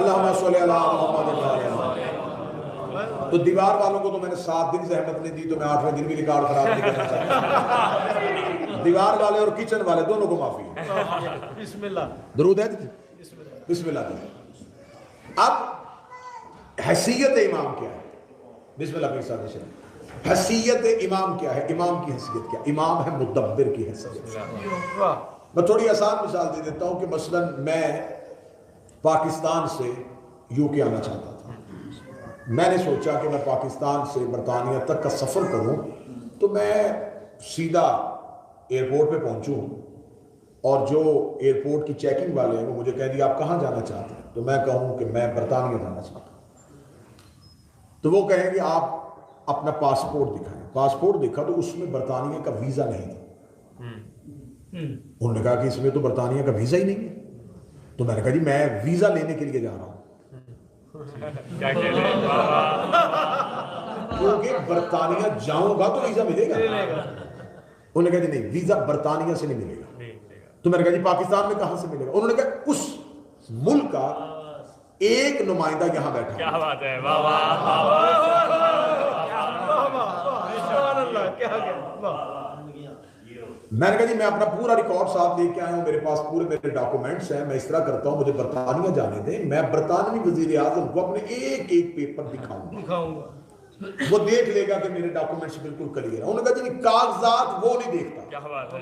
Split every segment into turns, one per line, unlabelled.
اللہم صلی علی محمد۔ تو دیوار والوں کو تو میں نے 7 دن زحمت نہیں دی، تو میں 8ویں دن بھی ریکارڈ خراب نہیں کرنا چاہتا۔ دیوار والے اور کچن والے دونوں کو معافی ہے۔
بسم اللہ،
درود ہے بسم اللہ تعالی۔ اب حیثیت امام کیا ہے؟ بسم اللہ کے ساتھ شروع۔ حیثیت امام کیا ہے؟ امام کی حیثیت کیا؟ امام ہے مدبر کی حیثیت۔ میں تھوڑی آسان مثال دے دیتا ہوں کہ مثلا میں پاکستان سے یو کے آنا چاہتا تھا۔ میں نے سوچا کہ میں پاکستان سے برطانیہ تک کا سفر کروں تو میں سیدھا ایئرپورٹ پہ پہنچوں اور جو ایئرپورٹ کی چیکنگ والے ہیں وہ مجھے کہہ دیا آپ کہاں جانا چاہتے ہیں، تو میں کہوں کہ میں برطانیہ جانا چاہتا ہوں، تو وہ کہیں گے آپ اپنا پاسپورٹ دکھائیں۔ پاسپورٹ دیکھا تو اس میں برطانیہ کا ویزا نہیں تھا۔ انہوں نے کہا کہ اس میں تو برطانیہ کا ویزا ہی نہیں ہے۔ تو میں نے کہا جی میں ویزا لینے کے لیے جا رہا ہوں، کیونکہ برطانیہ جاؤں گا تو ویزا ملے گا۔ انہوں نے کہا جی نہیں، ویزا برطانیہ سے نہیں ملے گا۔ تو میں نے کہا جی پاکستان میں کہاں سے ملے گا؟ انہوں نے کہا اس ملک کا ایک نمائندہ یہاں بیٹھا۔
کیا بات ہے، واہ واہ واہ۔
میں نے کہا جی میں اپنا پورا ریکارڈ ساتھ لے کے آیا ہوں، میرے پاس پورے میرے ڈاکومنٹس ہیں، میں اس طرح کرتا ہوں مجھے برطانیہ جانے دیں، میں برطانوی وزیر اعظم کو اپنے ایک ایک پیپر دکھاؤں گا، وہ دیکھ لے گا کہ میرے ڈاکومنٹس بالکل کلیئر ہیں۔ انہوں نے کہا جی کاغذات وہ نہیں دیکھتا۔
کیا بات ہے،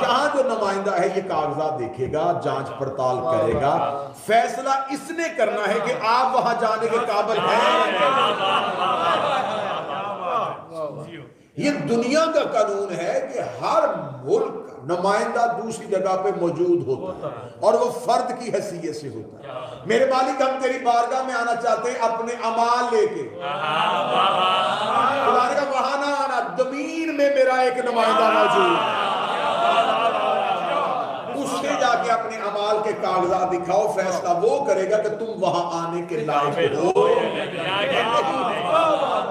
یہاں جو نمائندہ ہے یہ کاغذات دیکھے گا، جانچ پڑتال کرے گا، فیصلہ اس نے کرنا ہے کہ آپ وہاں جانے کے قابل ہیں۔ یہ دنیا کا قانون ہے کہ ہر ملک کا نمائندہ دوسری جگہ پہ موجود ہوتا ہے اور وہ فرد کی حیثیت سے ہوتا ہے۔ میرے مالک ہم تیری بارگاہ میں آنا چاہتے ہیں اپنے اعمال لے کے، خدا نے کہا وہاں نہ آنا، زمین میں میرا ایک نمائندہ موجود ہے، اس سے جا کے اپنے اعمال کے کاغذات دکھاؤ، فیصلہ وہ کرے گا کہ تم وہاں آنے کے لائق ہو۔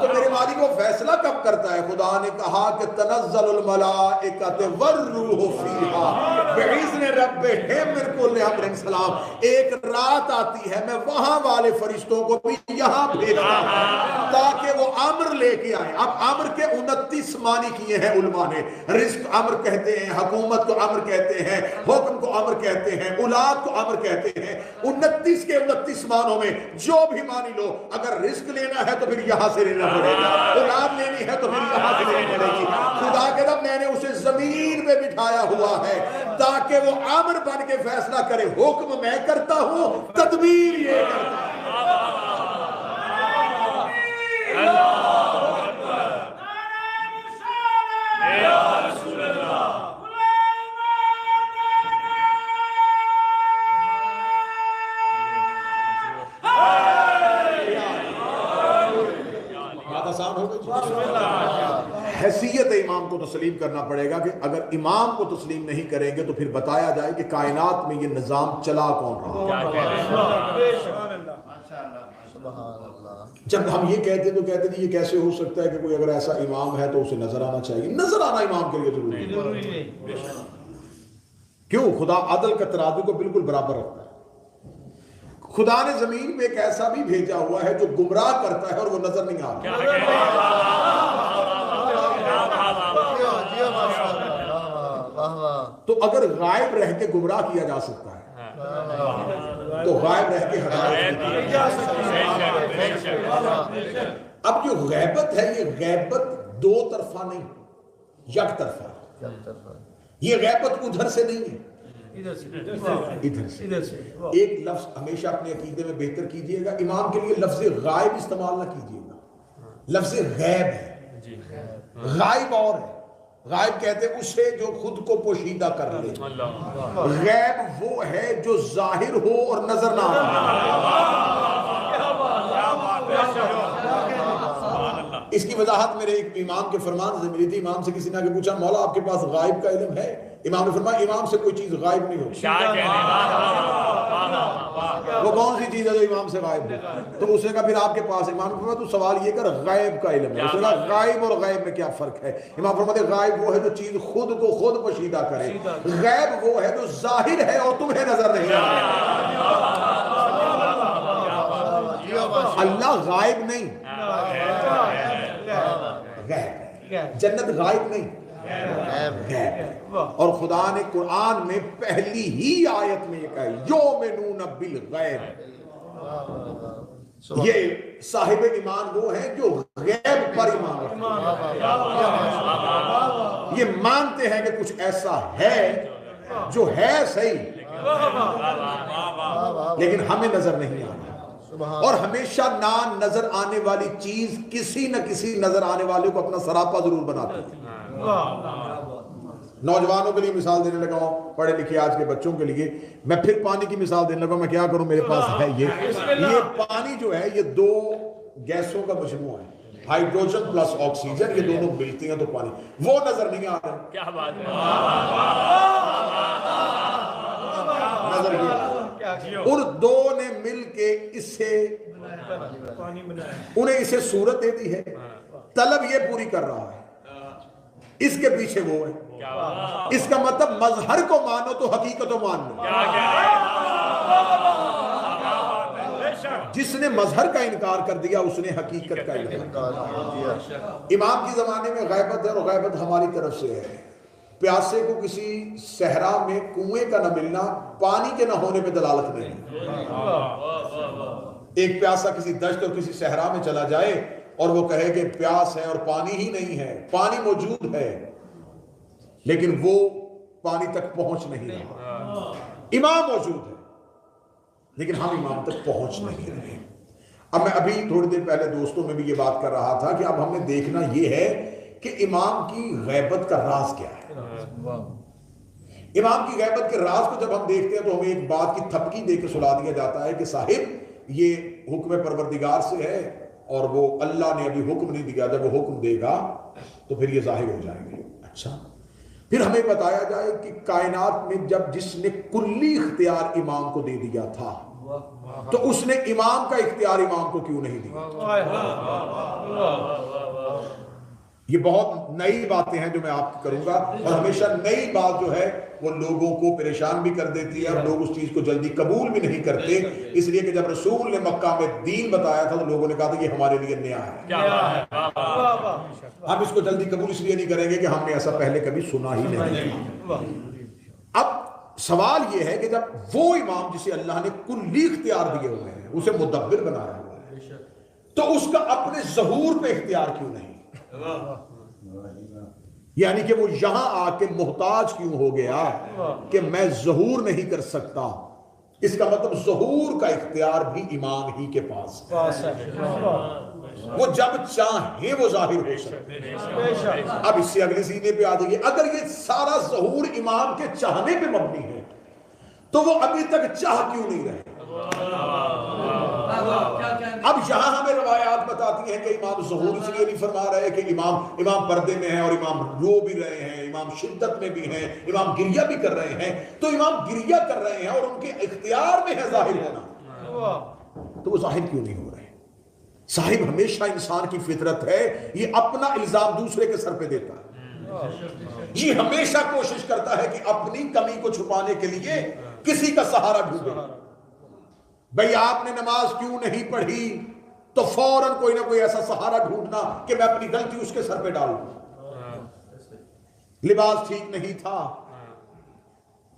تو میرے مالک وہ فیصلہ کب کرتا ہے؟ خدا نے کہا کہ تنزل الملائکۃ والروح فیہا بإذن ربہم من کل امر سلام۔ ایک رات آتی ہے میں وہاں والے فرشتوں کو بھی یہاں بھیجتا ہوں تاکہ وہ امر لے کے آئیں۔ اب امر کے 29 معنی کیے ہیں علماء نے۔ رزق امر کہتے ہیں، حکومت کو امر کہتے ہیں، حکم کو امر کہتے ہیں، اولاد کو امر کہتے ہیں۔ 29 کے 29 معنوں میں جو بھی معنی لو، اگر رزق لینا ہے تو پھر یہاں سے لینا پڑے گا، اولاد لینی ہے تو پھر یہاں سے لینی پڑے گی۔ خدا کے رب میں نے اسے زمین پہ بٹھایا ہوا ہے تاکہ وہ امر بن کے فیصلہ کرے۔ حکم میں کرتا ہوں، تدبیر یہ کرتا ہے۔ حیثیت امام کو تسلیم کرنا پڑے گا کہ اگر امام کو تسلیم نہیں کریں گے تو پھر بتایا جائے کہ کائنات میں یہ نظام چلا کون رہا۔ جب ہم یہ کہتے تو کہتے تھے یہ کیسے ہو سکتا ہے کہ کوئی اگر ایسا امام ہے تو اسے نظر آنا چاہیے۔ نظر آنا امام کے لیے ضروری ہے۔ کیوں؟ خدا عدل کا ترازو کو بالکل برابر رکھتا ہے۔ خدا نے زمین پہ ایک ایسا بھی بھیجا ہوا ہے جو گمراہ کرتا ہے اور وہ نظر نہیں آتا۔ تو اگر غائب رہ کے گمراہ کیا جا سکتا ہے تو غائب رہ کے ہدایت کی جا سکتی ہے۔ اب جو غیبت ہے یہ غیبت دو طرفہ نہیں، یک طرفہ۔ یہ غیبت ادھر سے نہیں ہے، ادھر سے۔ ایک لفظ ہمیشہ اپنے عقیدے میں بہتر کیجئے گا، امام کے لیے لفظ غائب استعمال نہ کیجئے گا، لفظ غیب ہے۔ غائب اور ہے، غائب کہتے ہیں اسے جو خود کو پوشیدہ کر لے، غیب وہ ہے جو ظاہر ہو اور نظر نہ آئے۔ اس کی وضاحت میرے ایک امام کے فرمان سے ملی تھی۔ امام سے کسی نے آگے پوچھا مولا آپ کے پاس غائب کا علم ہے؟ امام نے فرمایا امام سے کوئی چیز غائب نہیں ہوتی. وہ کون سی چیز ہے جو امام سے غائب ہے؟ تو اس نے کہا پھر آپ کے پاس امام نے فرمایا تو سوال یہ کر غائب کا علم ہے. اس نے کہا غائب اور غائب میں کیا فرق ہے؟ امام فرماتے غائب وہ ہے جو چیز خود کو خود پوشیدہ کرے، غائب وہ ہے جو ظاہر ہے اور تمہیں نظر نہیں آ رہا. اللہ غائب نہیں، غائب. جنت غائب نہیں، غائب. اور خدا نے قرآن میں پہلی ہی آیت میں یہ کہا یؤمنون بالغیب. یہ صاحب ایمان وہ ہیں جو غیب پر ایمان رکھتے ہیں، یہ مانتے ہیں کہ کچھ ایسا ہے جو ہے صحیح لیکن ہمیں نظر نہیں آتا، اور ہمیشہ نظر آنے والی چیز کسی نہ کسی نظر آنے والے کو اپنا سراپا ضرور بناتی ہے. نوجوانوں کے لیے مثال دینے لگا ہوں، پڑھے لکھے آج کے بچوں کے لیے میں پھر پانی کی مثال دینے لگا ہوں. میں کیا کروں، میرے پاس ہے یہ پانی جو ہے یہ دو گیسوں کا مجموعہ ہے، ہائیڈروجن پلس آکسیجن، یہ دونوں ملتی ہیں تو پانی. وہ نظر نہیں آ رہا، کیا بات ہے، ان دو نے مل کے اسے انہیں اسے صورت دے دی ہے. طلب یہ پوری کر رہا ہے، اس کے پیچھے وہ ہے. اس کا مطلب مظہر کو مانو تو حقیقت کو مان لو. جس نے مظہر کا انکار کر دیا اس نے حقیقت کا انکار کیا. امام کی زمانے میں غیبت ہے، اور غیبت ہماری طرف سے ہے. پیاسے کو کسی صحرا میں کنویں کا نہ ملنا پانی کے نہ ہونے پہ دلالت نہیں. ایک پیاسا کسی دشت اور کسی صحرا میں چلا جائے اور وہ کہے کہ پیاس ہے اور پانی ہی نہیں ہے، پانی موجود ہے لیکن وہ پانی تک پہنچ نہیں رہا. امام موجود ہے لیکن ہم امام تک پہنچ نہیں رہے. اب میں ابھی تھوڑی دیر پہلے دوستوں میں بھی یہ بات کر رہا تھا کہ اب ہم نے دیکھنا یہ ہے کہ امام کی غیبت کا راز کیا ہے. امام کی غیبت کے راز کو جب ہم دیکھتے ہیں تو ہمیں ایک بات کی تھپکی دے کے سلا دیا جاتا ہے کہ صاحب یہ حکم پروردگار سے ہے اور وہ اللہ نے ابھی حکم نہیں دیا، جب وہ حکم دے گا تو پھر یہ ظاہر ہو جائیں گے. اچھا، پھر ہمیں بتایا جائے کہ کائنات میں جب جس نے کلی اختیار امام کو دے دیا تھا تو اس نے امام کا اختیار امام کو کیوں نہیں دیا؟ یہ بہت نئی باتیں ہیں جو میں آپ کی کروں گا، اور ہمیشہ نئی بات جو ہے وہ لوگوں کو پریشان بھی کر دیتی ہے اور لوگ اس چیز کو جلدی قبول بھی نہیں کرتے. اس لیے کہ جب رسول نے مکہ میں دین بتایا تھا تو لوگوں نے کہا تھا یہ ہمارے لیے نیا ہے، ہم اس کو جلدی قبول اس لیے نہیں کریں گے کہ ہم نے ایسا پہلے کبھی سنا ہی نہیں. اب سوال یہ ہے کہ جب وہ امام جسے اللہ نے کلی اختیار دیے ہوئے ہیں، اسے مدبر بنایا ہوا ہے، تو اس کا اپنے ظہور پہ اختیار کیوں نہیں؟ یعنی کہ وہ یہاں آ کے محتاج کیوں ہو گیا کہ میں ظہور نہیں کر سکتا؟ اس کا مطلب ظہور کا اختیار بھی امام ہی کے پاس ہے. وہ جب چاہیں وہ ظاہر ہو سکتے. اب اس سے اگلے سینے پہ آ جائیے، اگر یہ سارا ظہور امام کے چاہنے پہ مبنی ہے تو وہ ابھی تک چاہ کیوں نہیں رہے؟ اب یہاں ہمیں روایات بتاتی ہیں کہ امام ظہور اس لیے نہیں فرما رہے کہ امام پردے میں ہیں اور امام رو بھی رہے ہیں، امام شدت میں بھی ہیں، امام گریہ بھی کر رہے ہیں. تو امام گریہ کر رہے ہیں اور ان کے اختیار میں ہے ظاہر ہونا، تو وہ ظاہر کیوں نہیں ہو رہے؟ صاحب ہمیشہ انسان کی فطرت ہے یہ اپنا الزام دوسرے کے سر پہ دیتا ہے. یہ ہمیشہ کوشش کرتا ہے کہ اپنی کمی کو چھپانے کے لیے کسی کا سہارا ڈھونڈے. بھئی آپ نے نماز کیوں نہیں پڑھی تو فوراً کوئی نہ کوئی ایسا سہارا ڈھونڈنا کہ میں اپنی غلطی اس کے سر پہ ڈالوں. لباس ٹھیک نہیں تھا،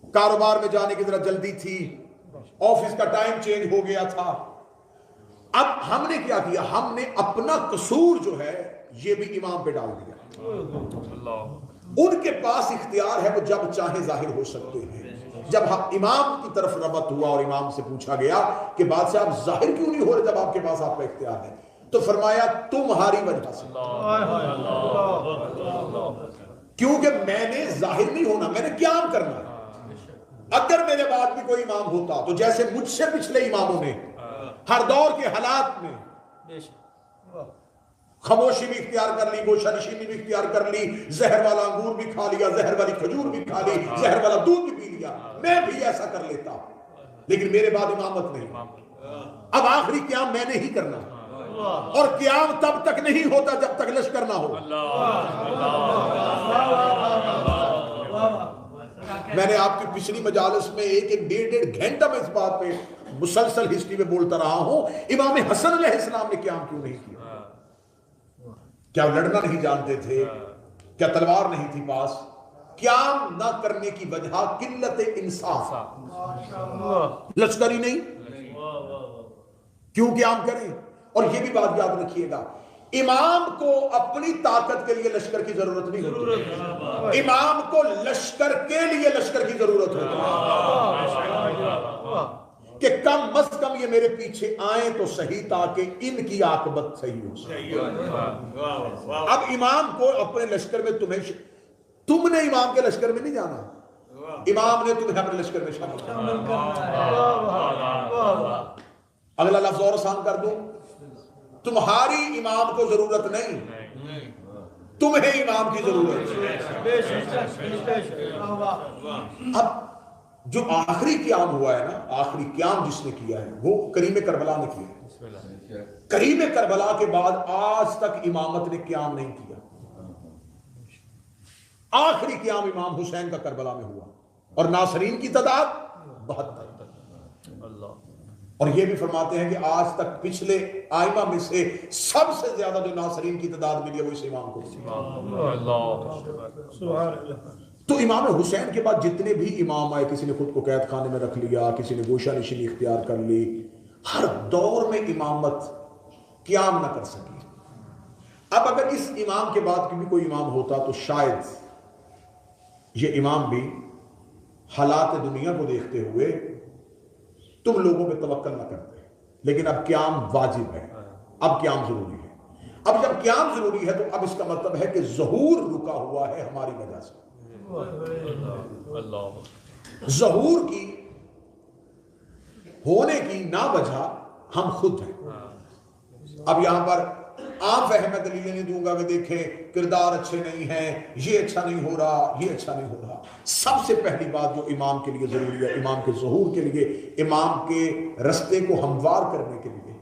کاروبار میں جانے کی ذرا جلدی تھی، آفس کا ٹائم چینج ہو گیا تھا. اب ہم نے کیا کیا؟ ہم نے اپنا قصور جو ہے یہ بھی امام پہ ڈال دیا. ان کے پاس اختیار ہے، وہ جب چاہے ظاہر ہو سکتے ہیں. جب امام کی طرف ربط ہوا اور امام سے پوچھا گیا کہ بادشاہ آپ ظاہر کیوں نہیں ہو رہے جب آپ کے پاس آپ کا اختیار ہے؟ تو فرمایا تمہاری وجہ سے، کیونکہ میں نے ظاہر نہیں ہونا، میں نے قیام کرنا ہے. اگر میرے بعد بھی کوئی امام ہوتا تو جیسے مجھ سے پچھلے اماموں نے ہر دور کے حالات میں خاموشی بھی اختیار کر لی، گوشہ نشینی بھی اختیار کر لی، زہر والا انگور بھی کھا لیا، زہر والی کھجور بھی کھا لی، زہر والا دودھ بھی پی لیا، میں بھی ایسا کر لیتا، لیکن میرے بعد امامت نہیں۔ اب آخری قیام میں نے ہی کرنا، اور قیام تب تک نہیں ہوتا جب تک لشکر نہ ہو۔ میں نے آپ کی پچھلی مجالس میں ایک ڈیڑھ گھنٹہ میں اس بات پہ مسلسل ہسٹری میں بولتا رہا ہوں، امام حسن علیہ السلام نے قیام کیوں نہیں کیا؟ کیا وہ لڑنا نہیں جانتے تھے؟ کیا تلوار نہیں تھی پاس؟ قیام نہ کرنے کی وجہ قلت انصاف، لشکری نہیں، کیوں قیام کریں؟ اور یہ بھی بات یاد رکھیے گا، امام کو اپنی طاقت کے لیے لشکر کی ضرورت نہیں ہوتی، امام کو لشکر کے لیے لشکر کی ضرورت ہوتی کہ کم از کم یہ میرے پیچھے آئیں تو صحیح تاکہ ان کی عاقبت صحیح ہو۔ اب امام کو اپنے لشکر میں تم نے امام کے لشکر میں نہیں جانا، امام نے تمہیں اپنے لشکر میں شامل کرنا۔ اگلا لفظ اور آسان کر دو، تمہاری امام کو ضرورت نہیں، تمہیں امام کی ضرورت۔ اب جو آخری قیام ہوا ہے نا، آخری قیام جس نے کیا ہے وہ کریم کربلا نے کیا ہے۔ کریم کربلا کے بعد آج تک امامت نے قیام نہیں کیا، آخری قیام امام حسین کا کربلا میں ہوا، اور ناصرین کی تعداد 72۔ اور یہ بھی فرماتے ہیں کہ آج تک پچھلے آئمہ میں سے سب سے زیادہ جو ناصرین کی تعداد ملی ہے وہ اس امام کو ملی۔ تو امام حسین کے بعد جتنے بھی امام آئے، کسی نے خود کو قید خانے میں رکھ لیا، کسی نے گوشہ نشینی اختیار کر لی، ہر دور میں امامت قیام نہ کر سکی۔ اب اگر اس امام کے بعد بھی کوئی امام ہوتا تو شاید یہ امام بھی حالات دنیا کو دیکھتے ہوئے تم لوگوں پہ توکل نہ کرتے، لیکن اب قیام واجب ہے، اب قیام ضروری ہے۔ اب جب قیام ضروری ہے تو اب اس کا مطلب ہے کہ ظہور رکا ہوا ہے ہماری وجہ سے۔ ظہور کی ہونے کی نا وجہ ہم خود ہیں۔ اب یہاں پر عام فہم میں دلیلیں نہیں دوں گا کہ دیکھیں کردار اچھے نہیں ہیں، یہ اچھا نہیں ہو رہا، یہ اچھا نہیں ہو رہا۔ سب سے پہلی بات جو امام کے لیے ضروری ہے، امام کے ظہور کے لیے، امام کے رستے کو ہموار کرنے کے لیے،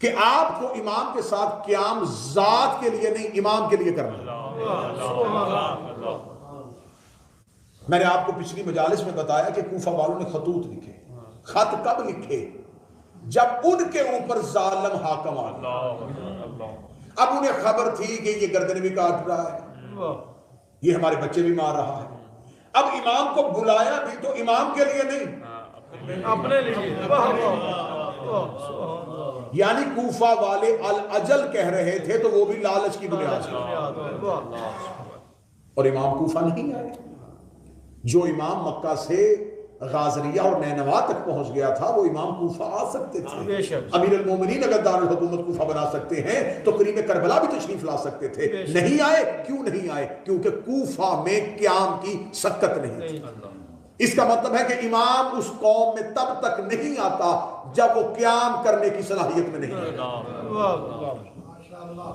کہ آپ کو امام کے ساتھ قیام ذات کے لیے نہیں، امام کے لیے کرنا۔ میں نے آپ کو پچھلی مجالس میں بتایا کہ کوفہ والوں نے خطوط لکھے۔ خط کب لکھے؟ جب ان کے اوپر ظالم حاکم آ گیا۔ اب انہیں خبر تھی کہ یہ گردن بھی کاٹ رہا ہے، یہ ہمارے بچے بھی مار رہا ہے۔ اب امام کو بلایا بھی تو امام کے لیے نہیں، اپنے لیے۔ یعنی کوفہ والے الاجل کہہ رہے تھے تو وہ بھی لالچ کی بنیاد سے، اور امام کوفہ نہیں آئے۔ جو امام مکہ سے غازریہ اور نینوا تک پہنچ گیا تھا وہ امام کوفہ آ سکتے تھے۔ امیر المومنین اگر دارالحکومت کوفہ بنا سکتے ہیں تو کریم کربلا بھی تشریف لا سکتے تھے، نہیں آئے۔ کیوں نہیں آئے؟ کیونکہ کوفہ میں قیام کی سکت نہیں تھی۔ اس کا مطلب ہے کہ امام اس قوم میں تب تک نہیں آتا جب وہ قیام کرنے کی صلاحیت میں نہیں آتا۔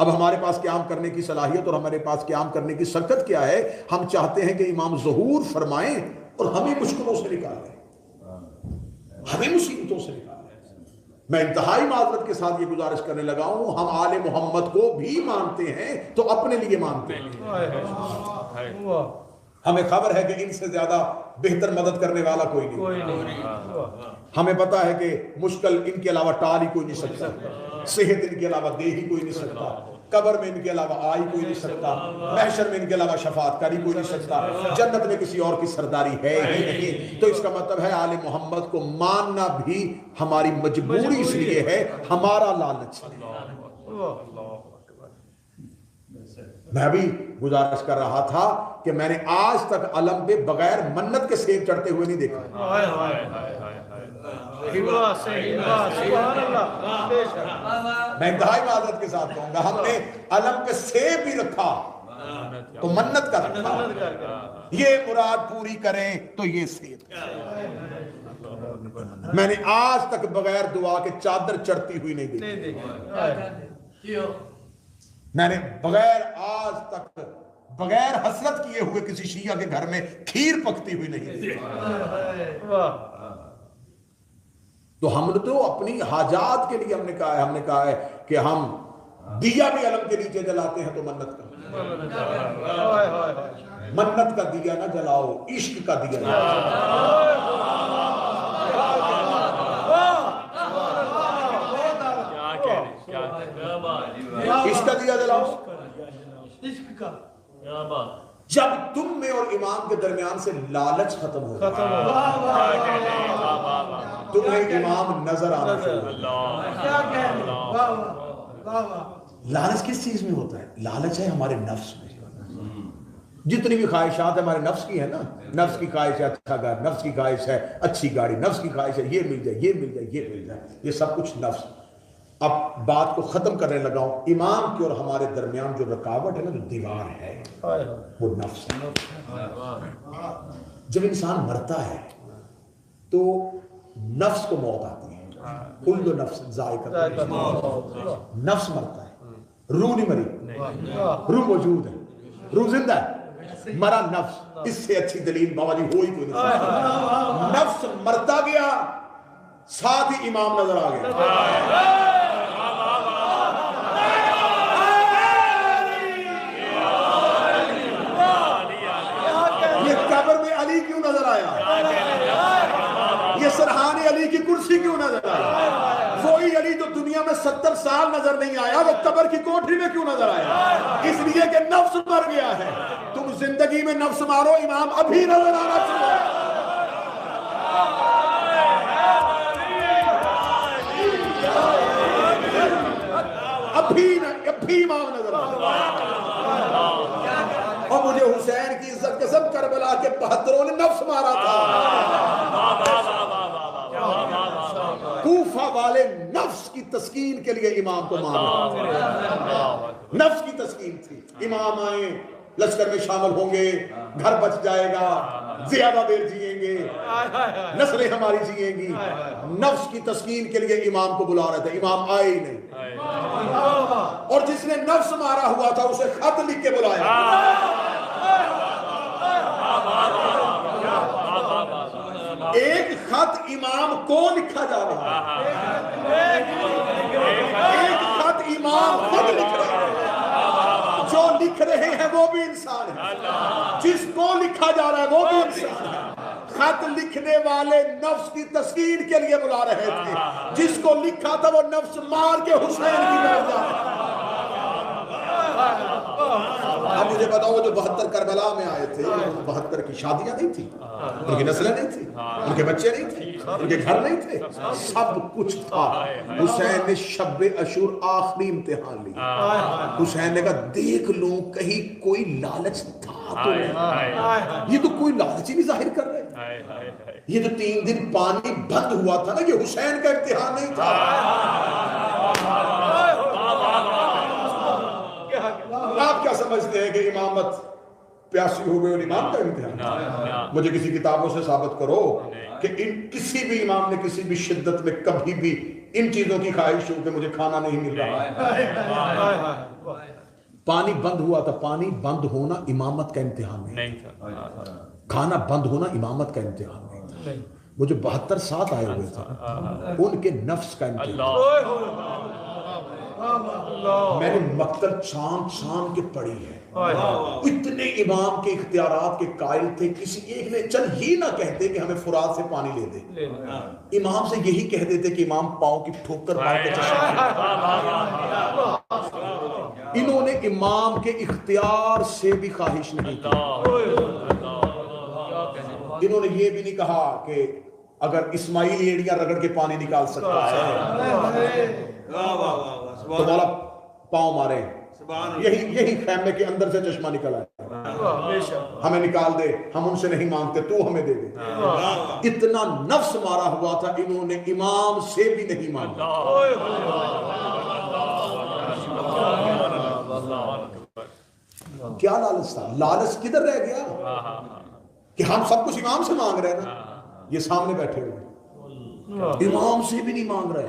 اب ہمارے پاس قیام کرنے کی صلاحیت اور ہمارے پاس قیام کرنے کی سکت کیا ہے؟ ہم چاہتے ہیں کہ امام ظہور فرمائیں اور ہمیں مشکلوں سے نکالیں، ہمیں مصیبتوں سے نکالیں۔ میں انتہائی معذرت کے ساتھ یہ گزارش کرنے لگا ہوں، ہم آل محمد کو بھی مانتے ہیں تو اپنے لیے مانتے ہیں۔ ہمیں خبر ہے کہ ان سے زیادہ بہتر مدد کرنے والا کوئی نہیں۔ ہمیں پتا ہے کہ مشکل ان کے علاوہ ٹال ہی کوئی نہیں سکتا، صحت ان کے علاوہ دے ہی کوئی نہیں سکتا، قبر میں ان کے علاوہ آئی کوئی نہیں سکتا، محشر میں ان کے علاوہ شفاعت کاری کوئی نہیں سکتا، جنت میں کسی اور کی سرداری ہے ہی نہیں۔ تو اس کا مطلب ہے آل محمد کو ماننا بھی ہماری مجبوری اس لیے ہے، ہمارا لالچ ہے۔ میں بھی گزارش کر رہا تھا کہ میں نے آج تک علم پہ بغیر منت کے سیب چڑھتے ہوئے نہیں دیکھا۔ میں انتہائی معذرت کے ساتھ کہوں گا، ہم نے علم پہ سیب بھی رکھا تو منت کا رکھا، یہ مراد پوری کریں تو یہ سیب۔ میں نے آج تک بغیر دعا کے چادر چڑھتی ہوئی نہیں دیکھی۔ میں نے بغیر آج تک بغیر حسرت کیے ہوئے کسی شیعہ کے گھر میں کھیر پکتی ہوئی نہیں تھی. تو ہم نے تو اپنی حاجات کے لیے ہم نے کہا ہے کہ ہم دیا بھی علم کے نیچے جلاتے ہیں تو منت کا دیا نہ جلاؤ، عشق کا دیا جلاؤ. عشق کا دیا جلاؤ. جب تم میں اور امام کے درمیان سے لالچ ختم ہو تمہیں امام نظر آنا شروع. لالچ کس چیز میں ہوتا ہے؟ لالچ ہے ہمارے نفس میں. جتنی بھی خواہشات ہمارے نفس کی ہے نا، نفس کی خواہش ہے اچھا گھر، نفس کی خواہش ہے اچھی گاڑی، نفس کی خواہش ہے یہ مل جائے یہ مل جائے یہ مل جائے، یہ سب کچھ نفس. اب بات کو ختم کرنے لگا ہوں. امام کی اور ہمارے درمیان جو رکاوٹ ہے نا، جو دیوار ہے، وہ نفس ہے. جب انسان مرتا ہے تو نفس کو موت آتی ہے. کل نفس ذائقۃ الموت. نفس مرتا ہے، روح نہیں مری. روح موجود ہے، روح زندہ ہے، مرا نفس. اس سے اچھی دلیل بابا جی ہوئی کوئی نہیں. نفس مرتا گیا، ساتھ ہی امام نظر آ گیا. یہ قبر میں علی کیوں نظر آیا؟ یہ سرحان علی کی کرسی کیوں نظر آئی؟ وہی علی جو دنیا میں 70 سال نظر نہیں آیا، وہ قبر کی کوٹھی میں کیوں نظر آیا؟ اس لیے کہ نفس مر گیا ہے. تم زندگی میں نفس مارو، امام ابھی نظر آنا چاہیے. ابھی امام نظر آنا. اور مجھے حسین کی عزت قسم کربلا کے 72 نے نفس مارا تھا. کوفہ والے نفس کی تسکین کے لیے امام کو مارا. نفس کی تسکین تھی. امام آئے، لشکر میں شامل ہوں گے، گھر بچ جائے گا، زیادہ دیر جئیں گے، نسلیں ہماری جئیں گی. نفس کی تسکین کے لیے امام کو بلا رہے تھے، امام آئے ہی نہیں. اور جس نے نفس مارا ہوا تھا اسے خط لکھ کے بلایا. ایک خط امام کو لکھا جا رہا ہے. ایک خط امام خود لکھ رہے ہیں. جو لکھ رہے ہیں وہ بھی انسان ہے، جس کو لکھا جا رہا ہے وہ بھی انسان ہے. خط لکھنے والے نفس کی تسکین کے لیے بلا رہے تھے، جس کو لکھا تھا وہ نفس مار کے حسین کی بیٹھ جا رہا. اب مجھے بتاؤ، جو 72 کربلا میں آئے تھے، 72 کی شادیاں نہیں تھی، ان کی نسلیں نہیں تھی، ان کے بچے نہیں تھے، ان کے گھر نہیں تھے، سب کچھ تھا. حسین نے شب عاشور آخری امتحان لیا. حسین نے کہا دیکھ لوں کہیں کوئی لالچ تھا تو نہیں. یہ تو کوئی لالچ ہی نہیں ظاہر کر رہے. یہ جو 3 دن پانی بند ہوا تھا نا، یہ حسین کا امتحان نہیں تھا. آپ کیا سمجھتے ہیں کہ امامت پیاسی ہو گئی اور امام کا امتحان؟ مجھے کسی کتابوں سے ثابت کرو کہ کسی بھی امام نے کسی بھی شدت میں کبھی بھی ان چیزوں کی خواہش ہو کہ مجھے کھانا نہیں مل رہا. پانی بند ہوا تھا. پانی بند ہونا امامت کا امتحان نہیں تھا. کھانا بند ہونا امامت کا امتحان نہیں تھا. وہ جو 72 ساتھ آئے ہوئے تھے، ان کے نفس کا امتحان. میں نے مقتل چھان کے پڑھی ہے. اتنے امام کے اختیارات کے قائل تھے، کسی ایک نے چل ہی نہ کہتے کہ ہمیں فرات سے پانی لے دے. امام سے یہی کہہ دیتے کہ امام پاؤں کی ٹھوکر مار کے چشمہ. انہوں نے امام کے اختیار سے بھی خواہش نہیں کی. انہوں نے یہ بھی نہیں کہا کہ اگر اسماعیل ایڑیاں رگڑ کے پانی نکال سکتا ہے تو والا پاؤں مارے. یہی خیمے کے اندر سے چشمہ نکل آیا. ہمیں نکال دے، ہم ان سے نہیں مانگتے، تو ہمیں دے دے. اتنا نفس مارا ہوا تھا، انہوں نے امام سے بھی نہیں مانگا. کیا لالچ تھا؟ لالچ کدھر رہ گیا کہ ہم سب کچھ امام سے مانگ رہے ہیں نا. یہ سامنے بیٹھے ہوئے امام سے بھی نہیں مانگ رہے.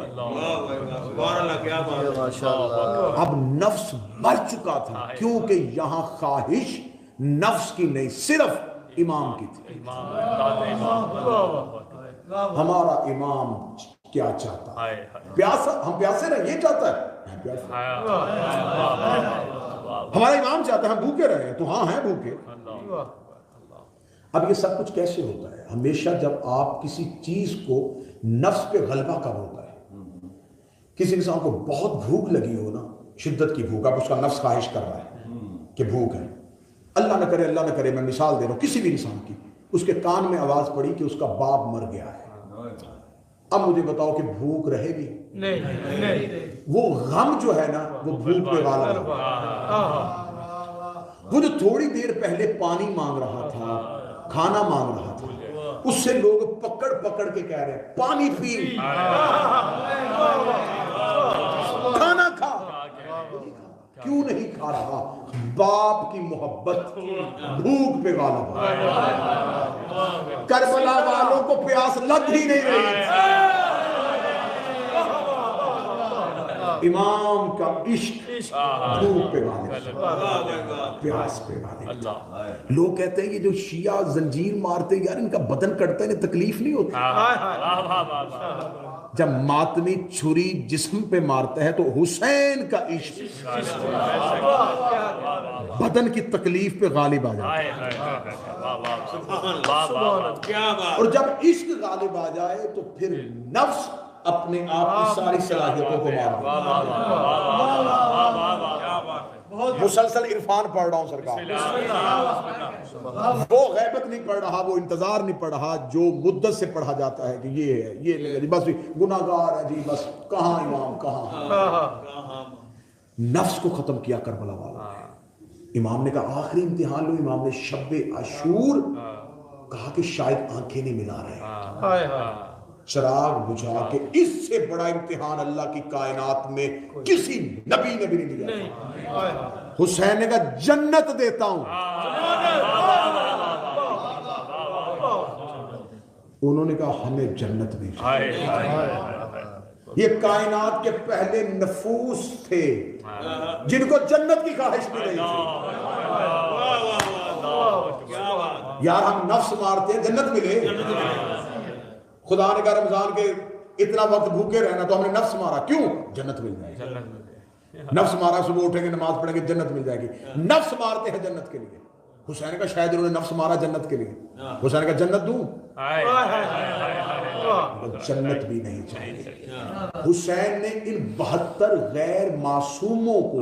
اب نفس مر چکا تھا کیونکہ یہاں خواہش نفس کی نہیں صرف امام کی تھی. ہمارا امام کیا چاہتا ہے؟ پیاسا ہم پیاسے رہے یہ چاہتا ہے. ہمارا امام چاہتا ہے ہم بھوکے رہے تو ہاں ہیں بھوکے. اب یہ سب کچھ کیسے ہوتا ہے؟ ہمیشہ جب آپ کسی چیز کو نفس پہ غلبہ کب ہوتا ہے؟ کسی انسان کو بہت بھوک لگی ہو نا، شدت کی بھوک، اب اس کا نفس خواہش کر رہا ہے کہ بھوک ہے. اللہ نہ کرے میں مثال دے رہا ہوں کسی بھی انسان کی، اس کے کان میں آواز پڑی کہ اس کا باپ مر گیا ہے. اب مجھے بتاؤ کہ بھوک رہے گی؟ نہیں. وہ غم جو ہے نا وہ بھوک پہ غالب ہے. وہ جو تھوڑی دیر پہلے پانی مانگ رہا تھا، کھانا مانگ رہا تھا، اس سے لوگ پکڑ پکڑ کے کہہ رہے ہیں پانی پی، کھانا کھا. کیوں نہیں کھا رہا؟ باپ کی محبت بھوک پہ غالب ہے. کربلا والوں کو پیاس لگ ہی نہیں رہی. امام کا عشق بھوک پہ غالب ہے، پیاس پہ غالب ہے. لوگ کہتے ہیں کہ جو شیعہ زنجیر مارتے ہیں یار ان کا بدن کٹتا ہے انہیں تکلیف نہیں ہوتی. جب ماتمی چھری جسم پہ مارتا ہے تو حسین کا عشق بدن کی تکلیف پہ غالب آ جاتا ہے. اور جب عشق غالب آ جائے تو پھر نفس اپنے آپ کی ساری صلاحیتوں کو مار دے. مسلسل عرفان پڑھ رہا ہوں سرکار، وہ غیبت نہیں پڑھ رہا، وہ انتظار نہیں پڑھ رہا جو مدت سے پڑھا جاتا ہے کہ یہ ہے یہ نہیں ہے جی، بس گناہگار ہے جی، بس کہاں امام کہاں. نفس کو ختم کیا کربلا والا. امام نے کہا آخری امتحان لو. امام نے شب عاشور کہا کہ شاید آنکھیں نہیں ملا رہے، چراغ بجھا کے اس سے بڑا امتحان اللہ کی کائنات میں کسی نبی نے بھی نہیں دیا. حسین نے کہا جنت دیتا ہوں. انہوں نے کہا ہمیں جنت بھی. یہ کائنات کے پہلے نفوس تھے جن کو جنت کی خواہش مل رہی تھی. یار ہم نفس مارتے ہیں جنت ملے. خدا نے کہا رمضان کے اتنا وقت بھوکے رہنا تو ہم نے نفس مارا، کیوں؟ جنت مل جائے گی. نفس مارا صبح اٹھیں گے نماز پڑھیں گے جنت مل جائے گی. نفس مارتے ہیں جنت کے لیے. حسین کا شاید انہوں نے نفس مارا جنت کے لیے. حسین کا جنت دوں؟ جنت بھی نہیں چاہیے. حسین نے ان 72 غیر معصوموں کو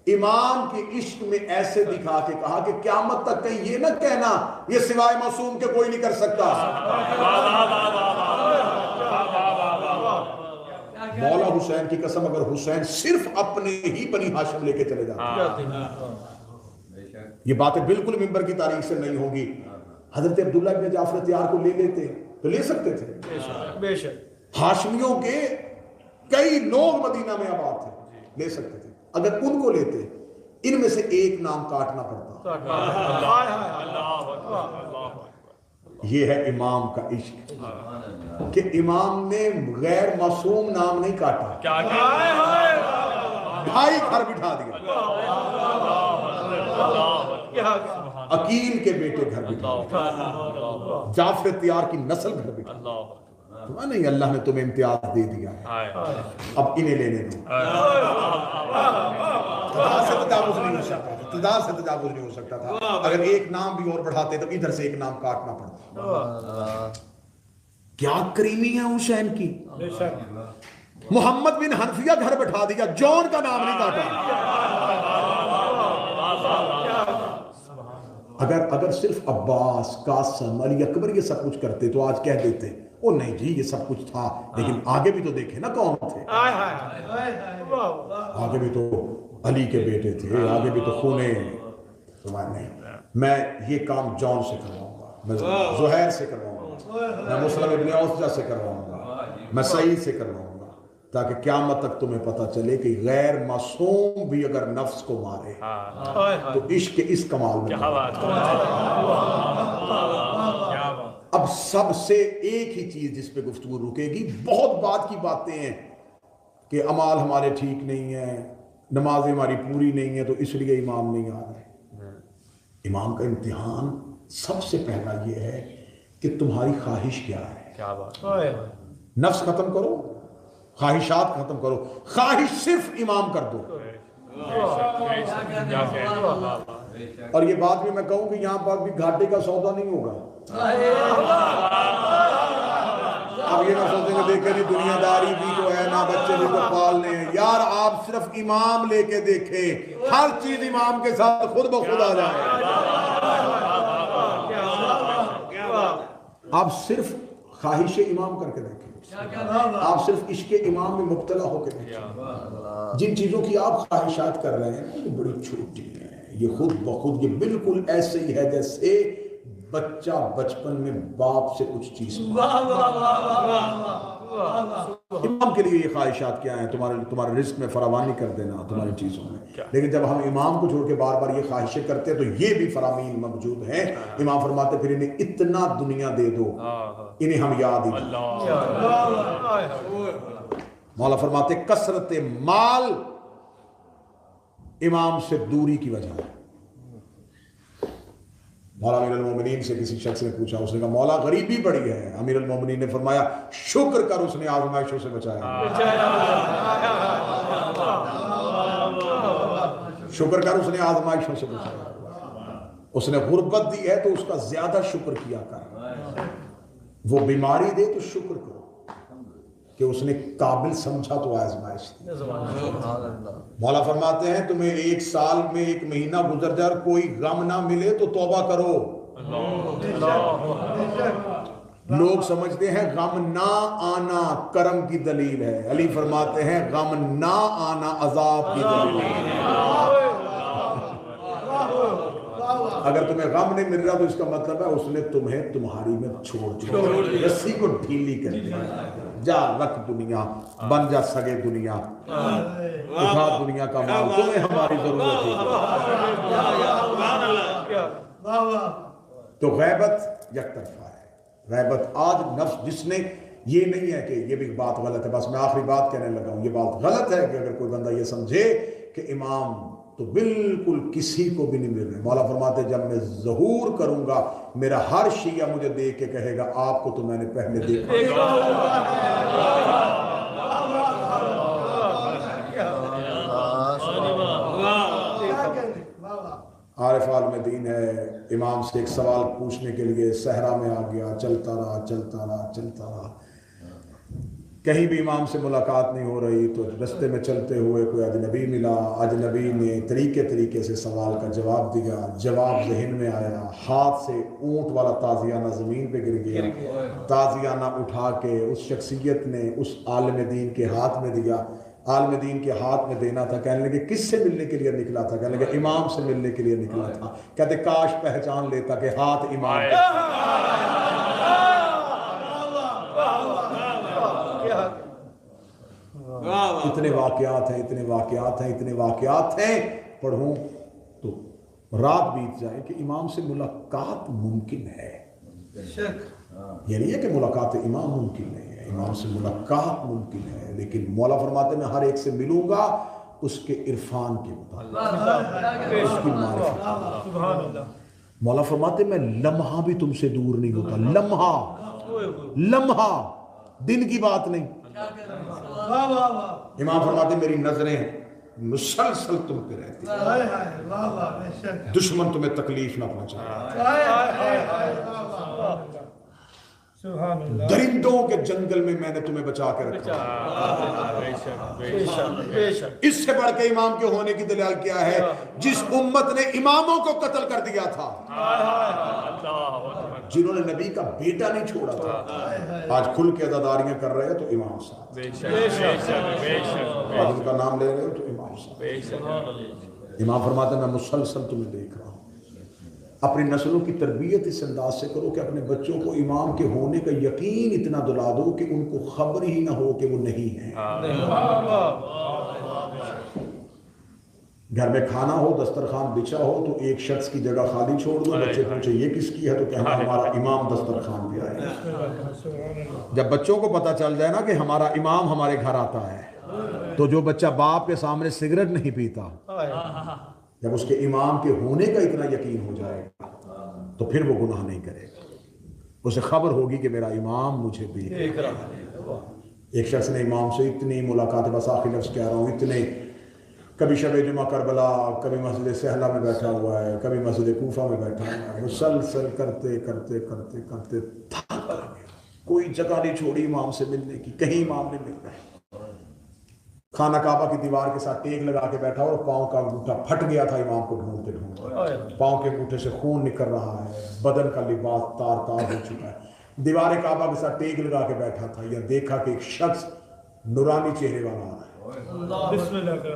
امام کے عشق میں ایسے دکھا کے کہا کہ قیامت تک کہیں یہ نہ کہنا یہ سوائے معصوم کے کوئی نہیں کر سکتا. مولا حسین کی قسم اگر حسین صرف اپنے ہی بنی ہاشم لے کے چلے جاتے، یہ باتیں بالکل ممبر کی تاریخ سے نہیں ہوں گی. حضرت عبداللہ ابن جعفر تیار کو لے لیتے تو لے سکتے تھے. بے شک ہاشمیوں کے کئی لوگ مدینہ میں آباد تھے، لے سکتے تھے. اگر ان کو لیتے ان میں سے ایک نام کاٹنا پڑتا. یہ ہے امام کا عشق کہ امام نے غیر معصوم نام نہیں کاٹا، بھائی گھر بٹھا دیا. عقیل کے بیٹے گھر بٹھا، جعفر تیار کی نسل گھر بٹھا. نہیں اللہ نے تمہیں امتیاز دے دیا ہے اب انہیں لینے دو. تعداد سے تجاوز نہیں ہو سکتا تھا، تعداد سے تجاوز نہیں ہو سکتا تھا. اگر ایک نام بھی اور بڑھاتے تو ادھر سے ایک نام کاٹنا پڑتا. کیا کریمی ہے حسین کی. محمد بن حنفیہ گھر بٹھا دیا، جون کا نام نہیں کاٹا. اگر صرف عباس، قاسم، علی اکبر یہ سب کچھ کرتے تو آج کہہ دیتے او نہیں جی یہ سب کچھ تھا، لیکن آگے بھی تو دیکھے نا کون تھے. آگے بھی تو علی کے بیٹے تھے، آگے بھی تو خونے. نہیں میں یہ کام جون سے کرواؤں گا، میں زہیر سے کرواؤں گا، میں مسلم ابن اوسجہ سے کرواؤں گا، میں سعید سے کرواؤں گا، تاکہ قیامت تک تمہیں پتہ چلے کہ غیر معصوم بھی اگر نفس کو مارے تو عشق کے اس کمال میں. اب سب سے ایک ہی چیز جس پہ گفتگو رکے گی، بہت بات کی باتیں ہیں کہ اعمال ہمارے ٹھیک نہیں ہیں، نمازیں ہماری پوری نہیں ہیں تو اس لیے امام نہیں آ رہے۔ امام کا امتحان سب سے پہلا یہ ہے کہ تمہاری خواہش کیا ہے۔
کیا بات،
نفس ختم کرو، خواہشات ختم کرو، خواہش صرف امام کر دو۔ اور یہ بات بھی میں کہوں کہ یہاں پر بھی گھاٹے کا سودا نہیں ہوگا۔ اب یہ نہ سوچیں کہ دیکھیں نہیں دنیا داری بھی تو ہے، نہ بچے بھی تو پالنے ہیں، یار آپ صرف امام لے کے دیکھیں، ہر چیز امام کے ساتھ خود بخود آ جائے۔ آپ صرف خواہش امام کر کے دیکھیں، آپ صرف عشق امام میں مبتلا ہو کے دیکھیں۔ جن چیزوں کی آپ خواہشات کر رہے ہیں یہ بڑی چھوٹی ہیں، یہ خود بخود یہ بالکل ایسے ہی ہے جیسے بچہ بچپن میں باپ سے کچھ چیز امام کے لیے یہ خواہشات کیا ہیں؟ تمہارے رزق میں فراوانی کر دینا تمہاری چیزوں میں، لیکن جب ہم امام کو چھوڑ کے بار بار یہ خواہشیں کرتے ہیں تو یہ بھی فرامین موجود ہیں۔ امام فرماتے پھر انہیں اتنا دنیا دے دو انہیں ہم یاد ہی مولا فرماتے کثرت مال امام سے دوری کی وجہ ہے۔ مولا امیر المومنین سے کسی شخص نے پوچھا، اس نے کہا مولا غریبی بڑی ہے، امیر المومنین نے فرمایا شکر کر اس نے آزمائشوں سے بچایا، شکر کر اس نے آزمائشوں سے بچایا، اس نے غربت دی ہے تو اس کا زیادہ شکر کیا کر، وہ بیماری دے تو شکر کرو کہ اس نے قابل سمجھا تو آزمائش دی۔ مولا فرماتے ہیں تمہیں ایک سال میں ایک مہینہ گزر جائے کوئی غم نہ ملے تو توبہ کرو۔ لوگ سمجھتے ہیں غم نہ آنا کرم کی دلیل ہے، علی فرماتے ہیں غم نہ آنا عذاب کی دلیل ہے۔ اگر تمہیں غم نہیں مل رہا تو اس کا مطلب ہے اس نے تمہیں تمہاری میں چھوڑ دیا، رسی کو ڈھیلی کر دیا، جا رکھ دنیا، بن جا سگے دنیا، اٹھا دنیا کا مال، تمہیں ہماری ضرورت ہے۔ تو غیبت یک طرفہ ہے، غیبت آج نفس جس نے یہ نہیں ہے کہ یہ بھی بات غلط ہے، بس میں آخری بات کہنے لگا ہوں، یہ بات غلط ہے کہ اگر کوئی بندہ یہ سمجھے کہ امام تو بالکل کسی کو بھی نہیں مل رہے۔ مولا فرماتے جب میں ظہور کروں گا میرا ہر شیعہ مجھے دیکھ کے کہے گا آپ کو تو میں نے پہلے دیکھا۔ عارف عالم دین ہے، امام سے ایک سوال پوچھنے کے لیے صحرا میں آ گیا، چلتا رہا، کہیں بھی امام سے ملاقات نہیں ہو رہی تو رستے میں چلتے ہوئے کوئی اجنبی ملا، اجنبی نے طریقے سے سوال کا جواب دیا، جواب ذہن میں آیا، ہاتھ سے اونٹ والا تازیانہ زمین پہ گر گیا، تازیانہ اٹھا کے اس شخصیت نے اس عالم دین کے ہاتھ میں دیا، عالم دین کے ہاتھ میں دینا تھا، کہنے لگے کس سے ملنے کے لیے نکلا تھا؟ کہنے لگے امام سے ملنے کے لیے نکلا تھا۔ کہتے کاش پہچان لیتا کہ ہاتھ امام اتنے واقعات ہیں پڑھوں تو رات بیت جائے کہ امام سے ملاقات ممکن ہے۔ یہ نہیں ہے کہ ملاقات امام ممکن نہیں ہے، امام سے ملاقات ممکن ہے، لیکن مولا فرماتے میں ہر ایک سے ملوں گا اس کے عرفان کے مطابق، اس کی معرفت۔ مولا فرماتے میں لمحہ بھی تم سے دور نہیں ہوتا، لمحہ دن کی بات نہیں۔ امام فرماتے میری نظریں مسلسل تم پہ رہتی، دشمن تمہیں تکلیف نہ پہنچائے، درندوں کے جنگل میں میں نے تمہیں بچا کے رکھا۔ اس سے بڑھ کے امام کے ہونے کی دلیل کیا ہے؟ جس امت نے اماموں کو قتل کر دیا تھا، جنہوں نے نبی کا بیٹا نہیں چھوڑا تھا، آج کھل کے عزاداریاں کر رہے ہیں تو امام صاحب، آج ان کا نام لے رہے ہو تو امام صاحب۔ امام فرماتے ہیں میں مسلسل تمہیں دیکھ رہا ہوں۔ اپنی نسلوں کی تربیت اس انداز سے کرو کہ اپنے بچوں کو امام کے ہونے کا یقین اتنا دلا دو کہ ان کو خبر ہی نہ ہو کہ وہ نہیں ہیں۔ گھر میں کھانا ہو، دسترخوان بچھا ہو تو ایک شخص کی جگہ خالی چھوڑ دو، بچے پوچھے یہ کس کی ہے تو کہنا ہمارا امام دسترخوان پہ آئے. جب بچوں کو پتہ چل جائے نا کہ ہمارا امام ہمارے گھر آتا ہے، تو جو بچہ باپ کے سامنے سگریٹ نہیں پیتا، جب اس کے امام کے ہونے کا اتنا یقین ہو جائے گا تو پھر وہ گناہ نہیں کرے گا. اسے خبر ہوگی کہ میرا امام مجھے دیکھ رہا ہے. ایک شخص نے امام سے اتنی ملاقات، بس آخری لفظ کہہ رہا ہوں، اتنے، کبھی شب جمعہ کربلا، کبھی مسجد سہلہ میں بیٹھا ہوا ہے، کبھی مسجد کوفہ میں بیٹھا ہوا ہے، مسلسل کرتے کرتے کرتے کرتے تھک گیا. کوئی جگہ نہیں چھوڑی امام سے ملنے کی، کہیں امام نہیں مل رہے. خانہ کعبہ کی دیوار کے ساتھ ٹیک لگا کے بیٹھا اور پاؤں کا انگوٹھا پھٹ گیا تھا امام کو ڈھونڈتے ڈھونڈتے. پاؤں کے انگوٹھے سے خون نکل رہا ہے، بدن کا لباس تار تار ہو چکا ہے. دیوار کعبہ کے ساتھ ٹیک لگا کے بیٹھا تھا، یا دیکھا کہ ایک شخص نورانی چہرے والا آ رہا ہے.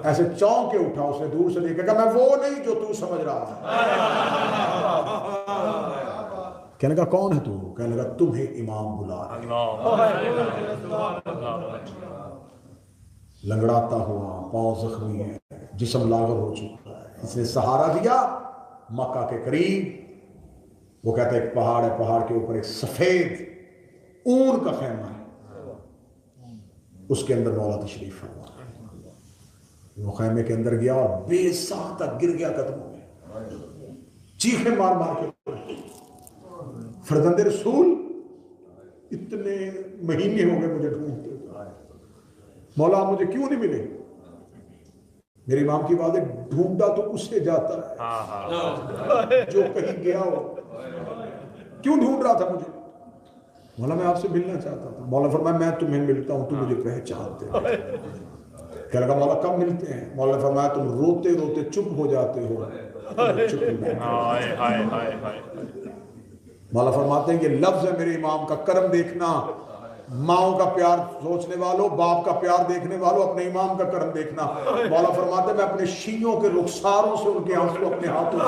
ایسے چونک کے اٹھا، اس نے دور سے دیکھا کہ میں وہ نہیں جو تو سمجھ رہا ہے. کہنے لگا کون ہے تو؟ کہنے لگا تمہیں امام بلا رہا ہے. لنگڑاتا ہوا، پاؤں زخمی ہے، جسم لاغر ہو چکا ہے. اس نے سہارا دیا مکہ کے قریب. وہ کہتا ہے ایک پہاڑ ہے، پہاڑ کے اوپر ایک سفید اون کا خیمہ ہے، اس کے اندر مولا تشریف فرما. وہ خیمے کے اندر گیا اور بے ساں تک گر گیا قدموں میں، چیخیں مار مار کے. فرزند رسول اتنے مہینے ہو گئے مجھے ڈھونڈتے، مولا مجھے کیوں نہیں ملے؟ میرے امام کی بات ہے، ڈھونڈا تو اس سے جاتا ہے جو کہیں گیا ہو. کیوں ڈھونڈ رہا تھا مجھے؟ مولا میں آپ سے ملنا چاہتا تھا. مولا فرمایا میں تمہیں ملتا ہوں، تم مجھے پہچانتے ہو. کہنے لگا مولا کب ملتے ہیں؟ مولا فرمایا تم روتے روتے چپ ہو جاتے ہو. مولا فرماتے ہیں یہ لفظ ہے میرے امام کا، کرم دیکھنا. ماؤں کا پیار سوچنے والوں، باپ کا پیار دیکھنے والوں، اپنے امام کا کرم دیکھنا. مولا فرماتے ہیں میں اپنے شیعوں کے رخساروں سے ان کے آنسو اپنے ہاتھوں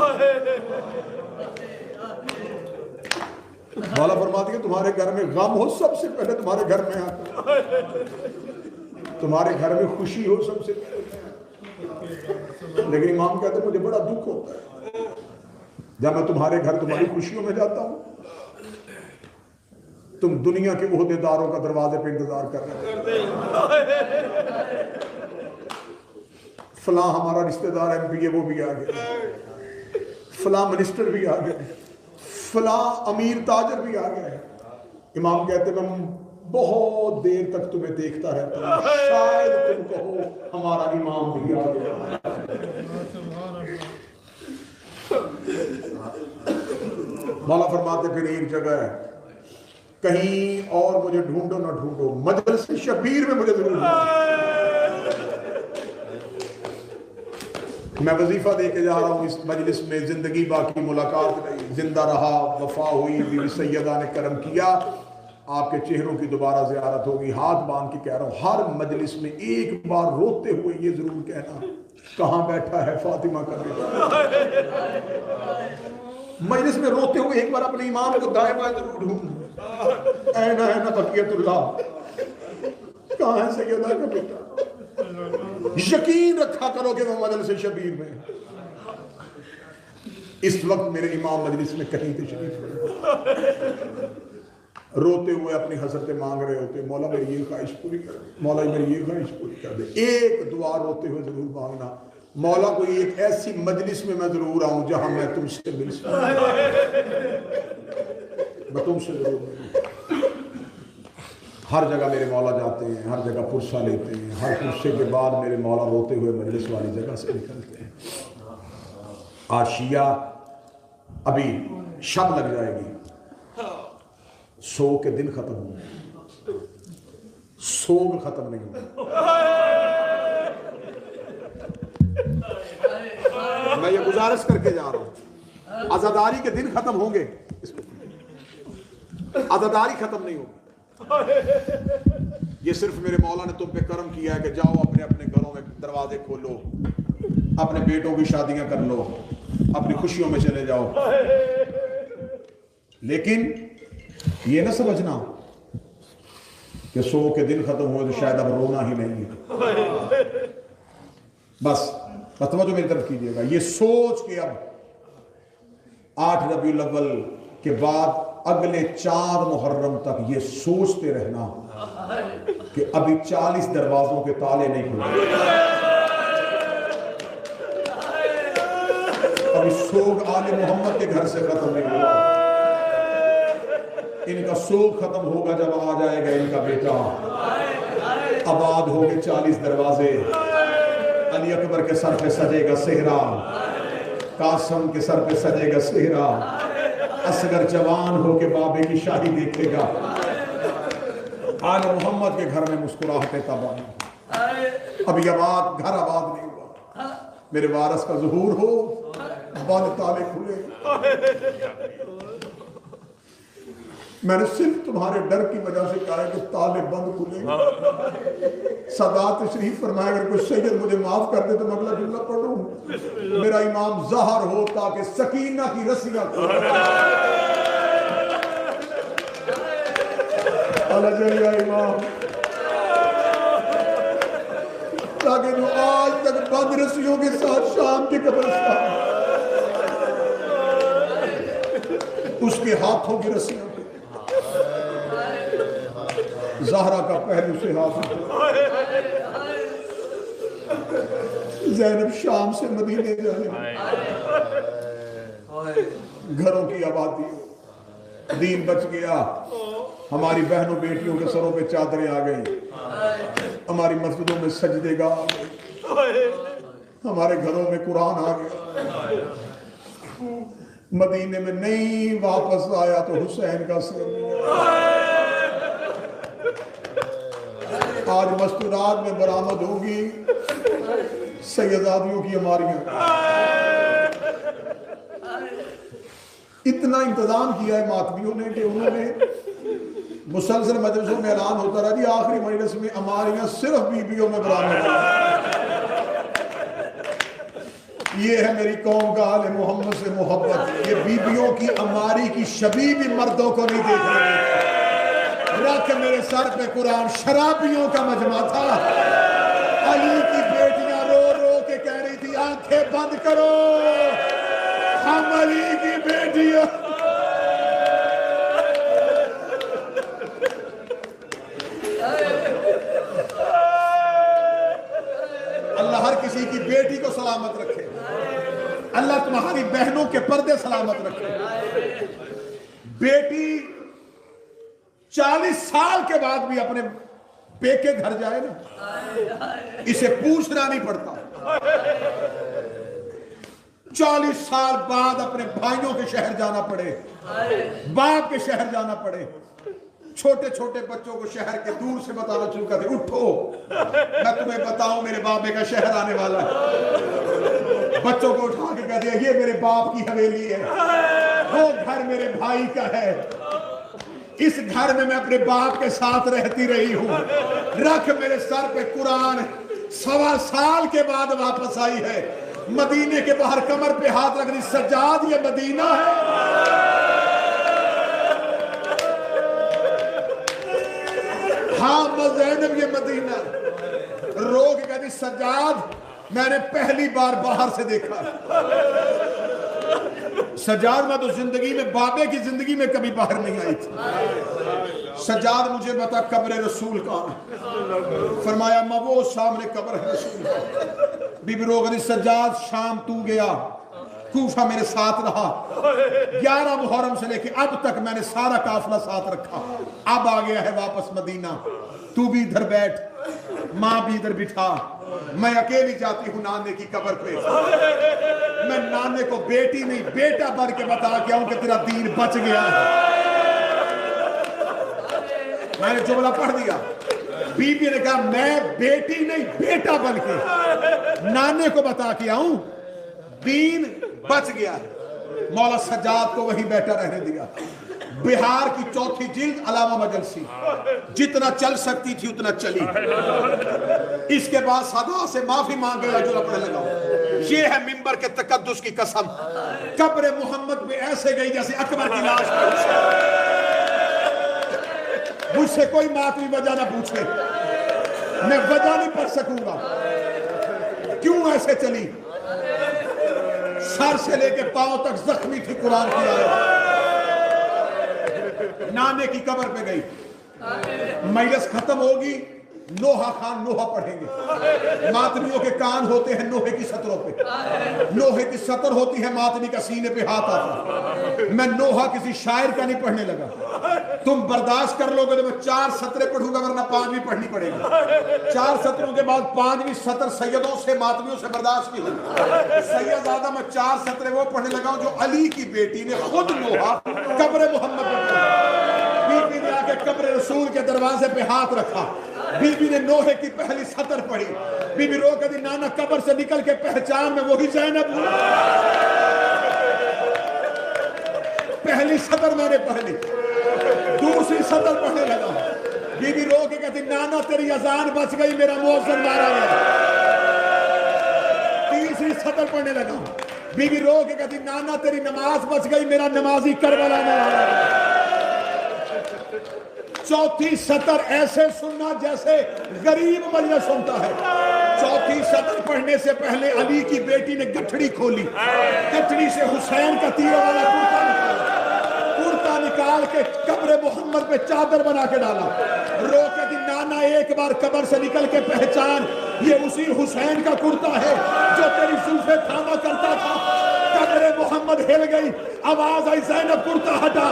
مولا فرماتے ہیں تمہارے گھر میں غم ہو سب سے پہلے تمہارے گھر میں آتا ہے، تمہارے گھر میں خوشی ہو سب سے پہلے. لیکن امام کہتے ہیں مجھے بڑا دکھ ہوتا ہے جب میں تمہارے گھر تمہاری خوشیوں میں جاتا ہوں، تم دنیا کے عہدے داروں کا دروازے پہ انتظار کر رہے ہو. فلاں ہمارا رشتہ دار ایم پی ہے وہ بھی آ گیا، فلاں منسٹر بھی آ گیا، فلاں امیر تاجر بھی آ گیا ہے. امام کہتے ہیں میں بہت دیر تک تمہیں دیکھتا رہتا ہوں، شاید تم کہو ہمارا امام بھی آ گیا. مولا فرماتے پھر ایک جگہ ہے، کہیں اور مجھے ڈھونڈو نہ ڈھونڈو، مجلس شبیر میں مجھے ضرور میں وظیفہ دے کے جا رہا ہوں. اس مجلس میں زندگی باقی ملاقات رہی، زندہ رہا، وفا ہوئی، بیوی سیدہ نے کرم کیا، آپ کے چہروں کی دوبارہ زیارت ہوگی. ہاتھ باندھ کے کہہ رہا ہوں ہر مجلس میں ایک بار روتے ہوئے یہ ضرور کہنا کہاں بیٹھا ہے فاطمہ کا بیٹا. مجلس میں روتے ہوئے ایک بار اپنے امام کو دائیں بائیں ضرور ڈھونڈ، اینا اینا بقیت اللہ، کہاں ہے سیدہ کا بیٹا. یقین رکھا کرو کہ وہ مجلس شبیر میں. اس وقت میرے امام مجلس میں کہیں تشریف لے، روتے ہوئے اپنی حسرتیں مانگ رہے ہوتے، مولا میری یہ خواہش پوری کر دے، مولا میری یہ خواہش پوری کر دے. ایک دعا روتے ہوئے ضرور مانگنا، مولا کوئی ایک ایسی مجلس میں ضرور آؤں جہاں میں تم سے مل سکوں، میں تم سے ضرور ملوں. ہر جگہ میرے مولا جاتے ہیں، ہر جگہ پرسہ لیتے ہیں، ہر پرسے کے بعد میرے مولا روتے ہوئے مجلس والی جگہ سے نکلتے ہیں. آج شیعہ ابھی شب لگ جائے گی، سو کے دن ختم ہوں گے، سوگ ختم نہیں ہوگا. میں یہ گزارش کر کے جا رہا ہوں، عزاداری کے دن ختم ہوں گے، عزاداری ختم نہیں ہوگی. یہ صرف میرے مولا نے تم پہ کرم کیا ہے کہ جاؤ اپنے اپنے گھروں میں دروازے کھولو، اپنے بیٹوں کی شادیاں کر لو، اپنی خوشیوں میں چلے جاؤ. لیکن یہ نہ سمجھنا کہ سو کے دن ختم ہوئے تو شاید اب رونا ہی نہیں ہے. بس توجہ میری طرف کیجیے گا، یہ سوچ کے اب 8 ربیع الاول کے بعد اگلے 4 محرم تک یہ سوچتے رہنا کہ ابھی 40 دروازوں کے تالے نہیں کھلے، ابھی سوگ آل محمد کے گھر سے ختم نہیں ہوا، ان کا سوگ ختم ہوگا جب آ جائے گا ان کا بیٹا، آباد ہو گے 40 دروازے، علی اکبر کے سر پہ سجے گا صحرا، قاسم کے سر پہ سجے گا صحرا، اصغر جوان ہو کے بابے کی شادی دیکھے گا، آل محمد کے گھر میں مسکراہٹیں تباہ، ابھی آباد گھر آباد نہیں ہوا، میرے وارث کا ظہور ہو، بند تالے کھلے۔ میں نے صرف تمہارے ڈر کی وجہ سے کہا ہے کہ تالے بند کھلے۔ سادات تشریف فرمایا اگر کوئی سید مجھے معاف کر دے تو میں اگلا جملہ پڑھوں، میرا امام ظاہر ہو تاکہ سکینہ کی رسیاں اللہ جلیہ امام، تاکہ جو آج تک بند رسیوں کے ساتھ شام کے قبرستان اس کے ہاتھوں کی رسیاں زہرا کا پہلو سے ہاتھ، زینب شام سے مدینے جانے، گھروں کی آبادی، دین بچ گیا، ہماری بہنوں بیٹیوں کے سروں پہ چادریں آ گئی، ہماری مسجدوں میں سجدے گاہ آ گئے، ہمارے گھروں میں قرآن آ گیا، مدینے میں نہیں واپس آیا تو حسین کا سر، آج مستورات میں برآمد ہوگی سیدادیوں کی ہماریاں، اتنا انتظام کیا ہے ماتمیوں نے کہ انہوں نے مسلسل مجلسوں میں اعلان ہوتا رہا جی آخری مجلس میں ہماریاں صرف بیویوں میں برآمد ہیں۔ یہ ہے میری قوم کا آل محمد سے محبت، یہ بیویوں کی اماری کی شبیہ بھی مردوں کو نہیں دیکھ رہی، رکھ میرے سر پہ قرآن، شرابیوں کا مجمع تھا، علی کی بیٹیاں رو رو کے کہہ رہی تھی آنکھیں بند کرو، ہم علی کی بیٹیاں، اللہ ہر کسی کی بیٹی کو سلامت رکھے، اللہ تمہاری بہنوں کے پردے سلامت رکھے۔ بیٹی 40 سال کے بعد بھی اپنے پیکے گھر جائے نا، اسے پوچھنا نہیں پڑتا، 40 سال بعد اپنے بھائیوں کے شہر جانا پڑے، باپ کے شہر جانا پڑے، چھوٹے چھوٹے بچوں کو شہر کے دور سے بتانا شروع کر دے، اٹھو میں تمہیں بتاؤں میرے بابے کا شہر آنے والا ہے، بچوں کو اٹھا کے کہہ دیا یہ میرے باپ کی حویلی ہے، وہ گھر میرے بھائی کا ہے، اس گھر میں اپنے باپ کے ساتھ رہتی رہی ہوں، رکھ میرے سر پہ قرآن، 1.25 سال کے بعد واپس آئی ہے، مدینے کے باہر کمر پہ ہاتھ رکھ دی، سجاد یہ مدینہ ہے، ہاں زینب یہ مدینہ، رو کے کہتی سجاد میں نے پہلی بار باہر سے دیکھا، سجاد میں تو زندگی میں بابے کی زندگی میں کبھی باہر نہیں آئی تھی، سجاد مجھے بتا قبر رسول کہاں ہے؟ فرمایا ماں وہ سامنے قبر ہے رسول، بی بی روغنی سجاد شام تو گیا، کوفہ میرے ساتھ رہا، 11 محرم سے لے کے اب تک میں نے سارا قافلہ ساتھ رکھا، اب آ گیا ہے واپس مدینہ، تو بھی ادھر بیٹھ، ماں بھی ادھر بٹھا، میں اکیلی جاتی ہوں نانے کی قبر پہ، میں نانے کو بیٹی نہیں بیٹا بن کے بتا کے آؤں کہ تیرا دین بچ گیا ہے، میں نے جملہ پڑھ دیا، بی بی نے کہا میں بیٹی نہیں بیٹا بن کے نانے کو بتا کے آؤں دین بچ گیا ہے، مولا سجاد کو وہیں بیٹھا رہنے دیا، بہار کی 4تھی جلد علامہ مجلسی، جتنا چل سکتی تھی اتنا چلی، اس کے بعد صدا سے معافی مانگے گا جو اپنے لگا، یہ ہے منبر کے تقدس کی قسم، قبر محمد میں ایسے گئی جیسے اکبر کی لاش پر، مجھ سے کوئی ماتمی وجہ نہ پوچھے، میں وجہ نہیں پڑھ سکوں گا، کیوں ایسے چلی؟ سر سے لے کے پاؤں تک زخمی تھی قرآن کی آیت. نانے کی قبر پہ گئی, مجلس ختم ہوگی, نوحہ خان نوحہ پڑھیں گے. ماتمیوں کے کان ہوتے ہیں لوہے کی سطروں پہ, لوہے کی سطر ہوتی ہے, ماتمی کا سینے پہ ہاتھ آتا. میں نوحہ کسی شاعر کا نہیں پڑھنے لگا. تم برداشت کر لو گے تو میں 4 سطریں پڑھوں گا, ورنہ 5ویں پڑھنی پڑے گی. 4 سطروں کے بعد 5ویں سطر سیدوں سے ماتمیوں سے برداشت نہیں ہوگی. سید زیادہ میں 4 سطریں وہ پڑھنے لگا ہوں جو علی کی بیٹی نے خود نوحہ قبر محمد میں پڑھا. بی بی نے آ کے قبر رسول کے دروازے پہ ہاتھ رکھا, بی بی نے نوحے کی پہلی سطر پڑھی. بی بی رو کہتی نانا قبر سے نکل کے پہچان میں وہی زینب ہوں. پہلی سطر میں نے پڑھ لی, دوسری سطر پڑھنے لگا. بی بی رو کے کہتی نانا تیری اذان بچ گئی, میرا مؤذن مارا گیا. تیسری سطر پڑھنے لگا. بی بی رو کے کہتی نانا تیری نماز بچ گئی, میرا نمازی کربلا میں مارا گیا. چوتھی سطر ایسے سننا جیسے غریب مجلس سنتا ہے. چوتھی سطر پڑھنے سے پہلے علی کی بیٹی نے گٹھڑی کھولی, گٹھڑی سے حسین کا تیروں والا کرتا نکال کے قبر محمد پہ چادر بنا کے ڈالا. رو کے دی نانا ایک بار قبر سے نکل کے پہچان, یہ اسی حسین کا کرتا ہے جو تیری زلفیں تھاما کرتا تھا. قبر محمد ہل گئی, آواز آئی زینب کرتا ہٹا,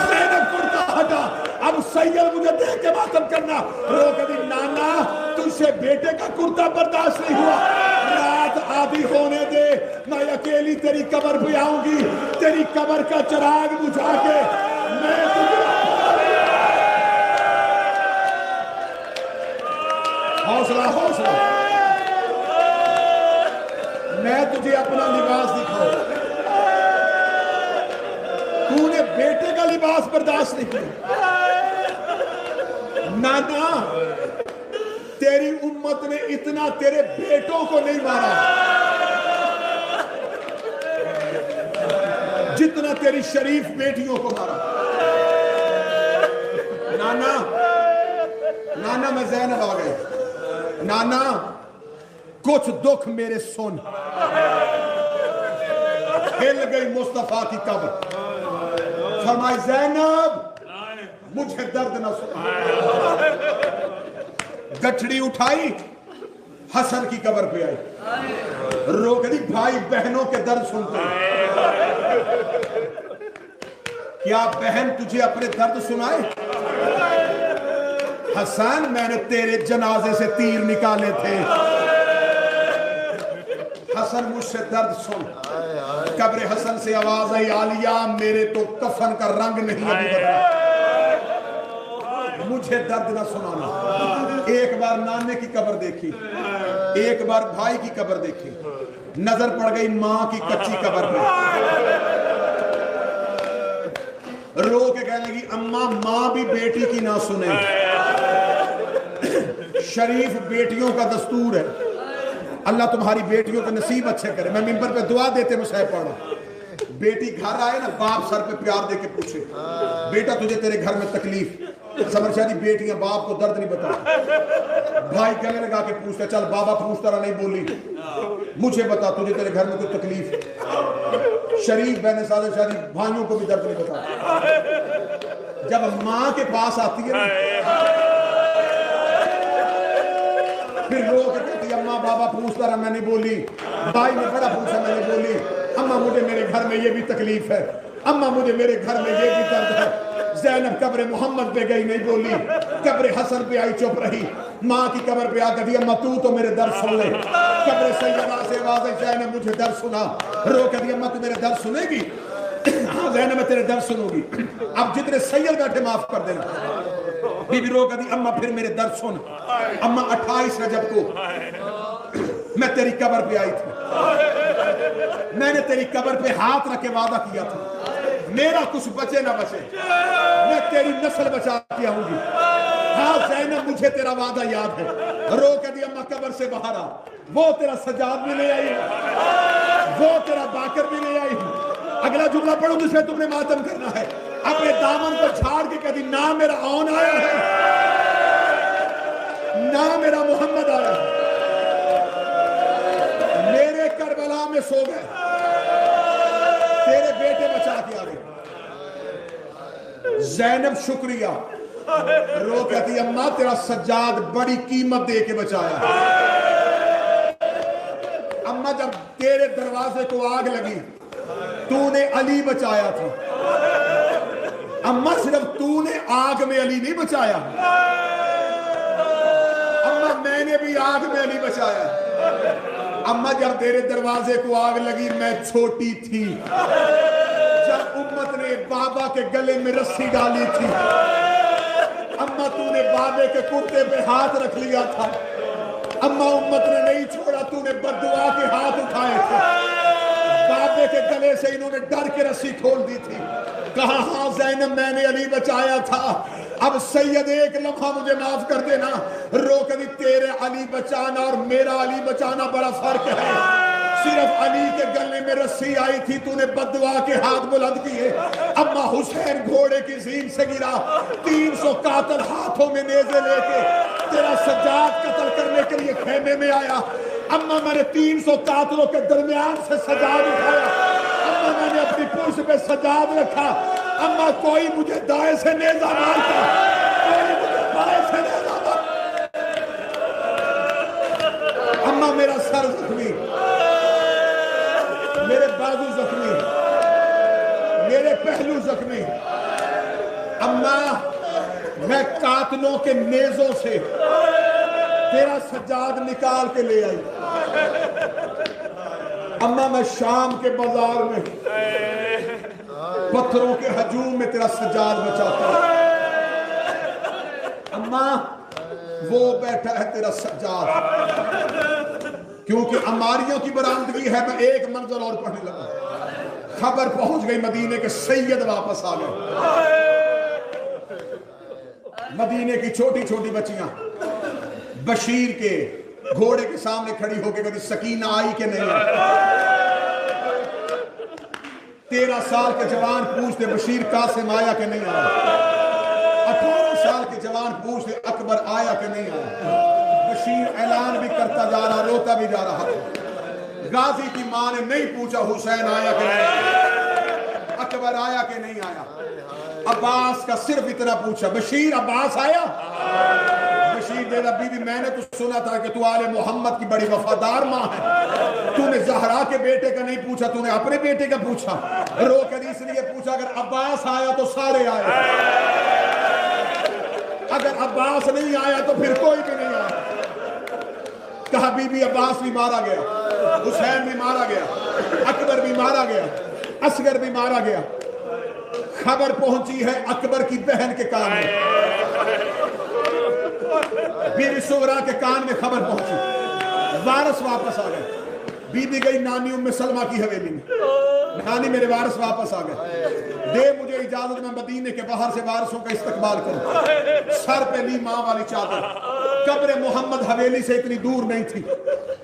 زینب کرتا ہٹا. اب سید مجھے دیکھ کے ماتم کرنا. رو کے دی نانا تجھ سے بیٹے کا کرتا برداشت نہیں ہوا, رات آدھی ہونے دے, میں اکیلی تیری قبر پہ آؤں گی, تیری قبر کا چراغ بجھا کے میں تجھے. حوصلہ حوصلہ, میں تجھے اپنا لباس دکھاؤں. تو نے بیٹے کا لباس برداشت نہیں کیا. نانا تیری امت نے اتنا تیرے بیٹوں کو نہیں مارا جتنا تیری شریف بیٹیوں کو مارا. نانا میں زینب آ گئی. نانا کچھ دکھ میرے سن. ہل گئی مصطفیٰ کی قبر. فرمائی زینب مجھے درد نہ سنا. گٹھڑی اٹھائی, حسن کی قبر پہ آئی. رو کے دی بھائی بہنوں کے درد سنتے ہیں. کیا بہن تجھے اپنے درد سنائے؟ حسن میں نے تیرے جنازے سے تیر نکالے تھے. حسن مجھ سے درد سن. قبر حسن سے آواز آئی عالیہ میرے تو کفن کا رنگ نہیں ابھی بدلا, مجھے درد نہ سنانا. ایک بار نانے کی قبر دیکھی, ایک بار بھائی کی قبر دیکھی, نظر پڑ گئی ماں کی کچی قبر پہ. رو کے کہنے لگی اماں ماں بھی بیٹی کی نہ سنے. شریف بیٹیوں کا دستور ہے. اللہ تمہاری بیٹیوں کے نصیب اچھے کرے. میں منبر پہ دعا دیتے مسائب پڑھا. بیٹی گھر آئے نا, باپ سر پہ پیار دے کے پوچھے بیٹا تجھے تیرے گھر میں تکلیف. سمجھ شاید بیٹیاں باپ کو درد نہیں بتا. بھائی گلے لگا کے پوچھتا, چل بابا پوچھتا رہا نہیں بولی, مجھے بتا تجھے تیرے گھر میں کوئی تکلیف. شریف بہن سادہ شادی بھائیوں کو بھی درد نہیں بتا. جب ماں کے پاس آتی ہے پھر رو کے کہتی اماں بابا پوچھتا رہا میں نہیں بولی, بھائی نے بڑا پوچھا میں نہیں بولی, اماں مجھے میرے گھر میں یہ بھی تکلیف ہے, اماں مجھے میرے گھر میں یہ بھی درد ہے. زینب قبر محمد پہ گئی نہیں بولی, قبر حسن پہ آئی چپ رہی. ماں کی قبر پہ آ کر دی اماں تو میرے درد سن لے. قبر سیدہ سے آواز ہے زینب مجھے درد سنا. رو کہتی اماں تو میرے درد سنے گی؟ ہاں زینب میں تیرے درد سنوں گی. اب جتنے سید بیٹھے معاف کر دینا. بی بی رو کہتی اماں پھر میرے درد سن. اماں 28 رجب کو میں تیری قبر پہ آئی تھی, میں نے تیری قبر پہ ہاتھ رکھ کے وعدہ کیا تھا میرا کچھ بچے نہ بچے, میں تیری نسل بچا کے آؤں گی. ہاں زینب مجھے تیرا وعدہ یاد ہے. رو کے دی اماں قبر سے باہر آ, وہ تیرا سجاد بھی لے آئی, وہ تیرا باکر بھی لے آئی. اگلا جملہ پڑھو جس میں تم نے ماتم کرنا ہے. اپنے دامن کو چھاڑ کے کہتی نہ میرا آن آیا ہے, نہ میرا محمد آیا ہے. سو گئے، تیرے بیٹے بچا کے آ گئے۔ زینب شکریہ، رو کہتی اماں تیرا سجاد بڑی قیمت دے کے بچایا۔ اماں جب تیرے دروازے کو آگ لگی تو نے علی بچایا تھا، اماں صرف تو نے آگ میں علی نہیں بچایا، اماں میں نے بھی آگ میں علی بچایا۔ اماں جب تیرے دروازے کو آگ لگی میں چھوٹی تھی، جب امت نے بابا کے گلے میں رسی ڈالی تھی، اماں تو نے بابے کے کرتے پہ ہاتھ رکھ لیا تھا، اماں امت نے نہیں چھوڑا، تو نے بددعا کے ہاتھ اٹھائے تھے، بابے کے گلے سے انہوں نے ڈر کے رسی کھول دی تھی، کہا ہاں زینب میں نے علی بچایا تھا، اب سید ایک لمحہ مجھے معاف کر دینا۔ رو کبھی تیرے علی بچانا اور میرا علی بچانا بڑا فرق ہے، صرف علی کے گلے میں رسی آئی تھی، تو نے بددعا کے ہاتھ بلند کیے، اما حسین گھوڑے کی زین سے گرا، 300 قاتل ہاتھوں میں نیزے لے کے تیرا سجاد قتل کرنے کے لیے خیمے میں آیا، اما میں نے 300 قاتلوں کے درمیان سے سجاد اٹھایا، اما میں نے اپنی پشت پہ سجاد رکھا، اما کوئی مجھے دائیں سے نیزہ مارتا، کوئی مجھے بائیں سے نیزہ مارتا، اما میرا سر زخمی، میرے بازو زخمی، میرے پہلو زخمی، اما میں قاتلوں کے نیزوں سے تیرا سجاد نکال کے لے آئی، اما میں شام کے بازار میں پتھروں کے ہجوم میں تیرا سجاد بچاتا ہوں، اما وہ بیٹھا ہے تیرا سجاد، کیونکہ عماریوں کی برآمدگی ہے۔ میں ایک منظر اور پڑھنے لگا، خبر پہنچ گئی مدینے کے سید واپس آ گئے، مدینے کی چھوٹی چھوٹی بچیاں بشیر کے گھوڑے کے سامنے کھڑی ہو کے کہتی سکینہ آئی کہ نہیں آئی، 13 سال کے جوان پوچھتے بشیر قاسم آیا کہ نہیں آیا، 18 سال کے جوان پوچھتے اکبر آیا کہ نہیں آیا، بشیر اعلان بھی کرتا جا رہا، روتا بھی جا رہا، غازی کی ماں نے نہیں پوچھا حسین آیا کہ نہیں آیا، اکبر آیا کہ نہیں آیا، عباس کا صرف اتنا پوچھا بشیر عباس آیا، بشیر دے بی بی میں نے تو سنا تھا کہ تو آل محمد کی بڑی وفادار ماں ہے، تو نے زہرا کے بیٹے کا نہیں پوچھا، تو نے اپنے بیٹے کا پوچھا، رو کر اس لیے پوچھا اگر عباس آیا تو سارے آئے، اگر عباس نہیں آیا تو پھر کوئی بھی نہیں آیا۔ کہا بی بی عباس بھی مارا گیا، حسین بھی مارا گیا، اکبر بھی مارا گیا، اصغر بھی مارا گیا، خبر پہنچی ہے اکبر کی بہن کے کان میں، بی بی سغرا کے کان میں خبر پہنچی، وارث واپس آ گئے، بی بی گئی نانی ام سلمہ کی حویلی میں، نانی میرے وارث واپس آ گئے، دے مجھے اجازت میں مدینے کے باہر سے وارثوں کا استقبال کروں، سر پہ لی ماں والی چادر، قبر محمد حویلی سے اتنی دور نہیں تھی،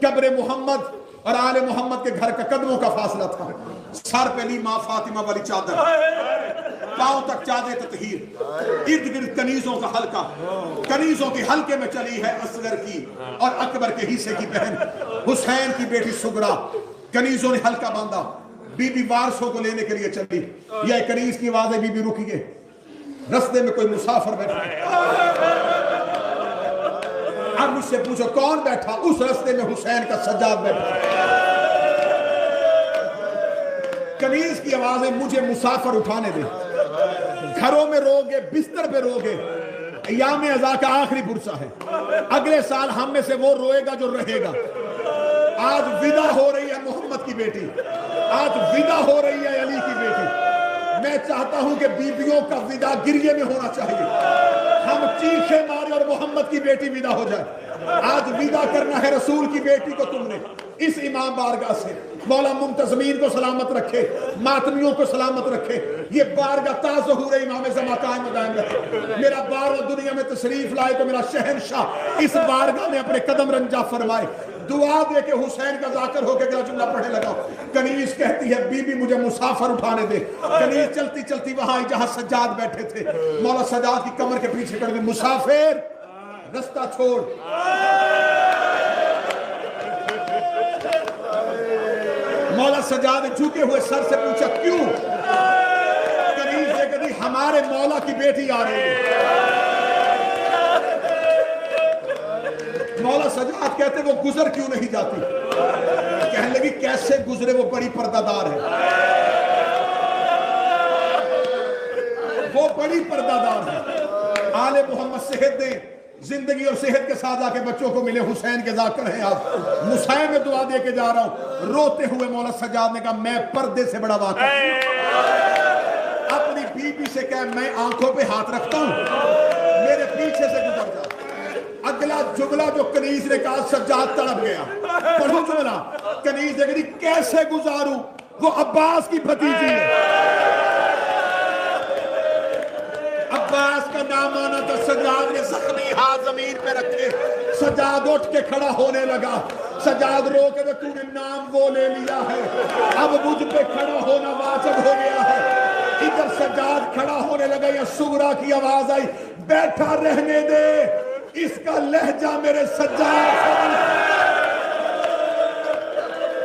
قبر محمد اور آل محمد کے گھر کا قدموں کا فاصلہ تھا، سر پہ لی ماں فاطمہ والی چادر، پاؤں تک چادر تطہیر، ارد گرد کنیزوں کا حلقہ، کنیزوں کی حلقے میں چلی ہے اصغر کی اور اکبر کے حصے کی بہن حسین کی بیٹی سغرا، کنیزوں نے حلقہ باندھا، بی بی وارثوں کو لینے کے لیے چلی، یہ کنیز کی آواز ہے بی بی رکیے، رستے میں کوئی مسافر بیٹھا، اب مجھ سے پوچھو کون بیٹھا؟ اس رستے میں حسین کا سجاد بیٹھا، کنیز کی آواز ہے مجھے مسافر اٹھانے دے، گھروں میں روگے، بستر پہ روگے، ایام ازا کا آخری پرسہ ہے، اگلے سال ہم میں سے وہ روئے گا جو رہے گا، آج ودا ہو رہی ہے محمد کی بیٹی، آج ودا ہو رہی ہے علی کی بیٹی، میں چاہتا ہوں کہ بیویوں کا ودا گریے میں ہونا چاہیے، ہم چیخے مارے اور محمد کی بیٹی ودا ہو جائے، آج ودا کرنا ہے رسول کی بیٹی کو تم نے، اس امام بارگاہ سے مولا منتظمین کو سلامت رکھے، ماتمیوں کو سلامت رکھے، یہ بارگاہ تا ظہور امام زمان قائم و دائم رکھے، میرا بارگاہ دنیا میں تشریف لائے تو میرا شہنشاہ اس بارگاہ میں اپنے قدم رنجا فرمائے، دعا دے کے حسین کا ذاکر ہو کے اگلا جملہ پڑھنے لگا، کنیز کہتی ہے بی بی مجھے مسافر اٹھانے دے، کنیز چلتی چلتی وہاں آئی جہاں سجاد بیٹھے تھے، مولا سجاد کی کمر کے پیچھے کر دی، مسافر رستہ چھوڑ، سجاد نے جھکے ہوئے سر سے پوچھا کیوں؟ کنیز نے کہا ہمارے مولا کی بیٹی آ رہی ہے۔ مولا سجاد کہتے وہ گزر کیوں نہیں جاتی؟ کہنے لگی کیسے گزرے، وہ بڑی پردہ دار ہے، وہ بڑی پردہ دار ہے۔ آل محمد صحت دے، زندگی اور صحت کے ساتھ آ کے بچوں کو ملے، حسین کے ذاکر ہیں آپ، مسائل میں دعا دے کے جا رہا ہوں۔ روتے ہوئے مولا سجاد نے کہا میں پردے سے بڑا واقف ہوں۔ اپنی بی بی سے کہا میں آنکھوں پہ ہاتھ رکھتا ہوں، میرے پیچھے سے گزر جا۔ اگلا جملہ جو کنیز نے کہا سجاد تڑپ گیا۔ پڑھو جملہ، کنیز نے کہا کیسے گزاروں، وہ عباس کی بھتیجی ہے۔ عباس کا نام آنا تو سجاد نے زخمی ہاتھ زمین پہ رکھے، سجاد اٹھ کے کھڑا ہونے لگا۔ سجاد رو کے تو نے نام وہ لے لیا ہے، اب مجھ پہ کھڑا ہونا واجب ہو گیا ہے۔ ادھر سجاد کھڑا ہونے لگا، یا سغرا کی آواز آئی بیٹھا رہنے دے، اس کا لہجہ میرے سجاد،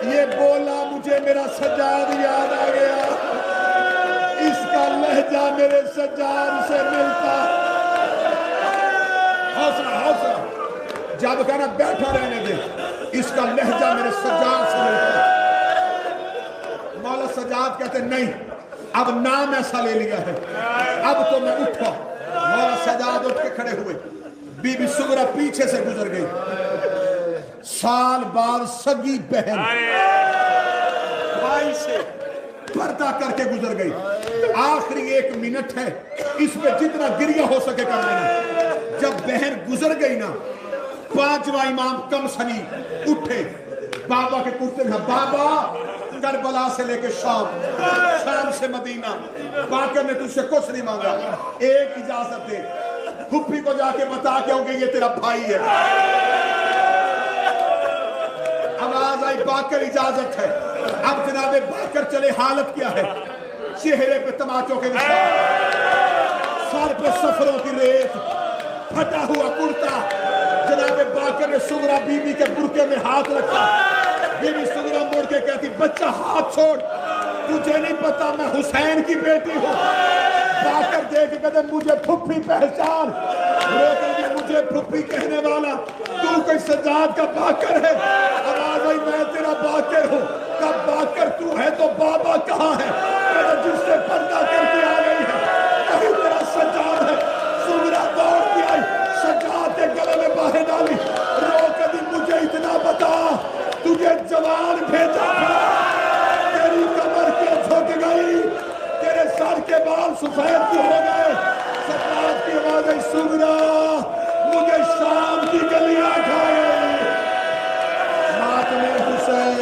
یہ بولا مجھے میرا سجاد یاد آ گیا، اس کا لہجہ میرے سجاد سے ملتا۔ حوصلہ حوصلہ، جب کہنا بیٹھا رہنے دے، اس کا لہجہ میرے سجاد سے ملتا۔ مولا سجاد کہتے نہیں، اب نام ایسا لے لیا ہے، اب تو میں اٹھا۔ مولا سجاد اٹھ کے کھڑے ہوئے، بی بی سغرا پیچھے سے گزر گئی، سال بعد سگی بہن بھائی سے پردہ کر کے گزر گئی۔ آخری 1 منٹ ہے، اس میں جتنا گریہ ہو سکے کر لینا۔ جب بہن گزر گئی نا، 5واں امام کم سنی اٹھے، بابا کے کرتے میں بابا کربلا سے لے کے شام سے مدینہ، باقر نے تجھ سے کچھ نہیں مانگا، ایک اجازت دے، پھپھی کو جا کے بتا کے ہوں گے یہ تیرا بھائی ہے۔ آواز آئی باقر اجازت ہے۔ اب جناب باقر چلے، حالت کیا ہے؟ چہرے پہ تماچوں کے نشان، سر پہ سفروں کی ریت، پھٹا ہوا کرتا۔ جناب باقر نے سغرا بی بی کے برقعے میں ہاتھ رکھا، بی بی سغرا مڑ کے کہتی بچہ ہاتھ چھوڑ، تجھے نہیں پتا میں حسین کی بیٹی ہوں۔ باقر دیکھ کے کہتے مجھے پھپھی پہچان، مجھے پھپھی کہنے والا تو کوئی سجاد کا باقر ہے؟ آواز آئی میں تیرا باقر ہوں۔ کب باقر تو ہے تو بابا کہاں ہے؟ جس سے پردہ کر کے آ گئی ہے، کہیں تیرا سجاد ہے؟ سغرا دوڑ کے آئی، سجاد کے گلے میں باہیں ڈالی، رو کے دی مجھے اتنا بتا، تجھے جوان بھیجا تھا، تیری کمر کیوں جھک گئی، تیرے سر کے بال سفید کیوں ہو گئے؟ سجاد کی آواز آئی سغرا مجھے شام کی گلیاں کھائے، ماتم حسین۔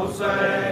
Hussein,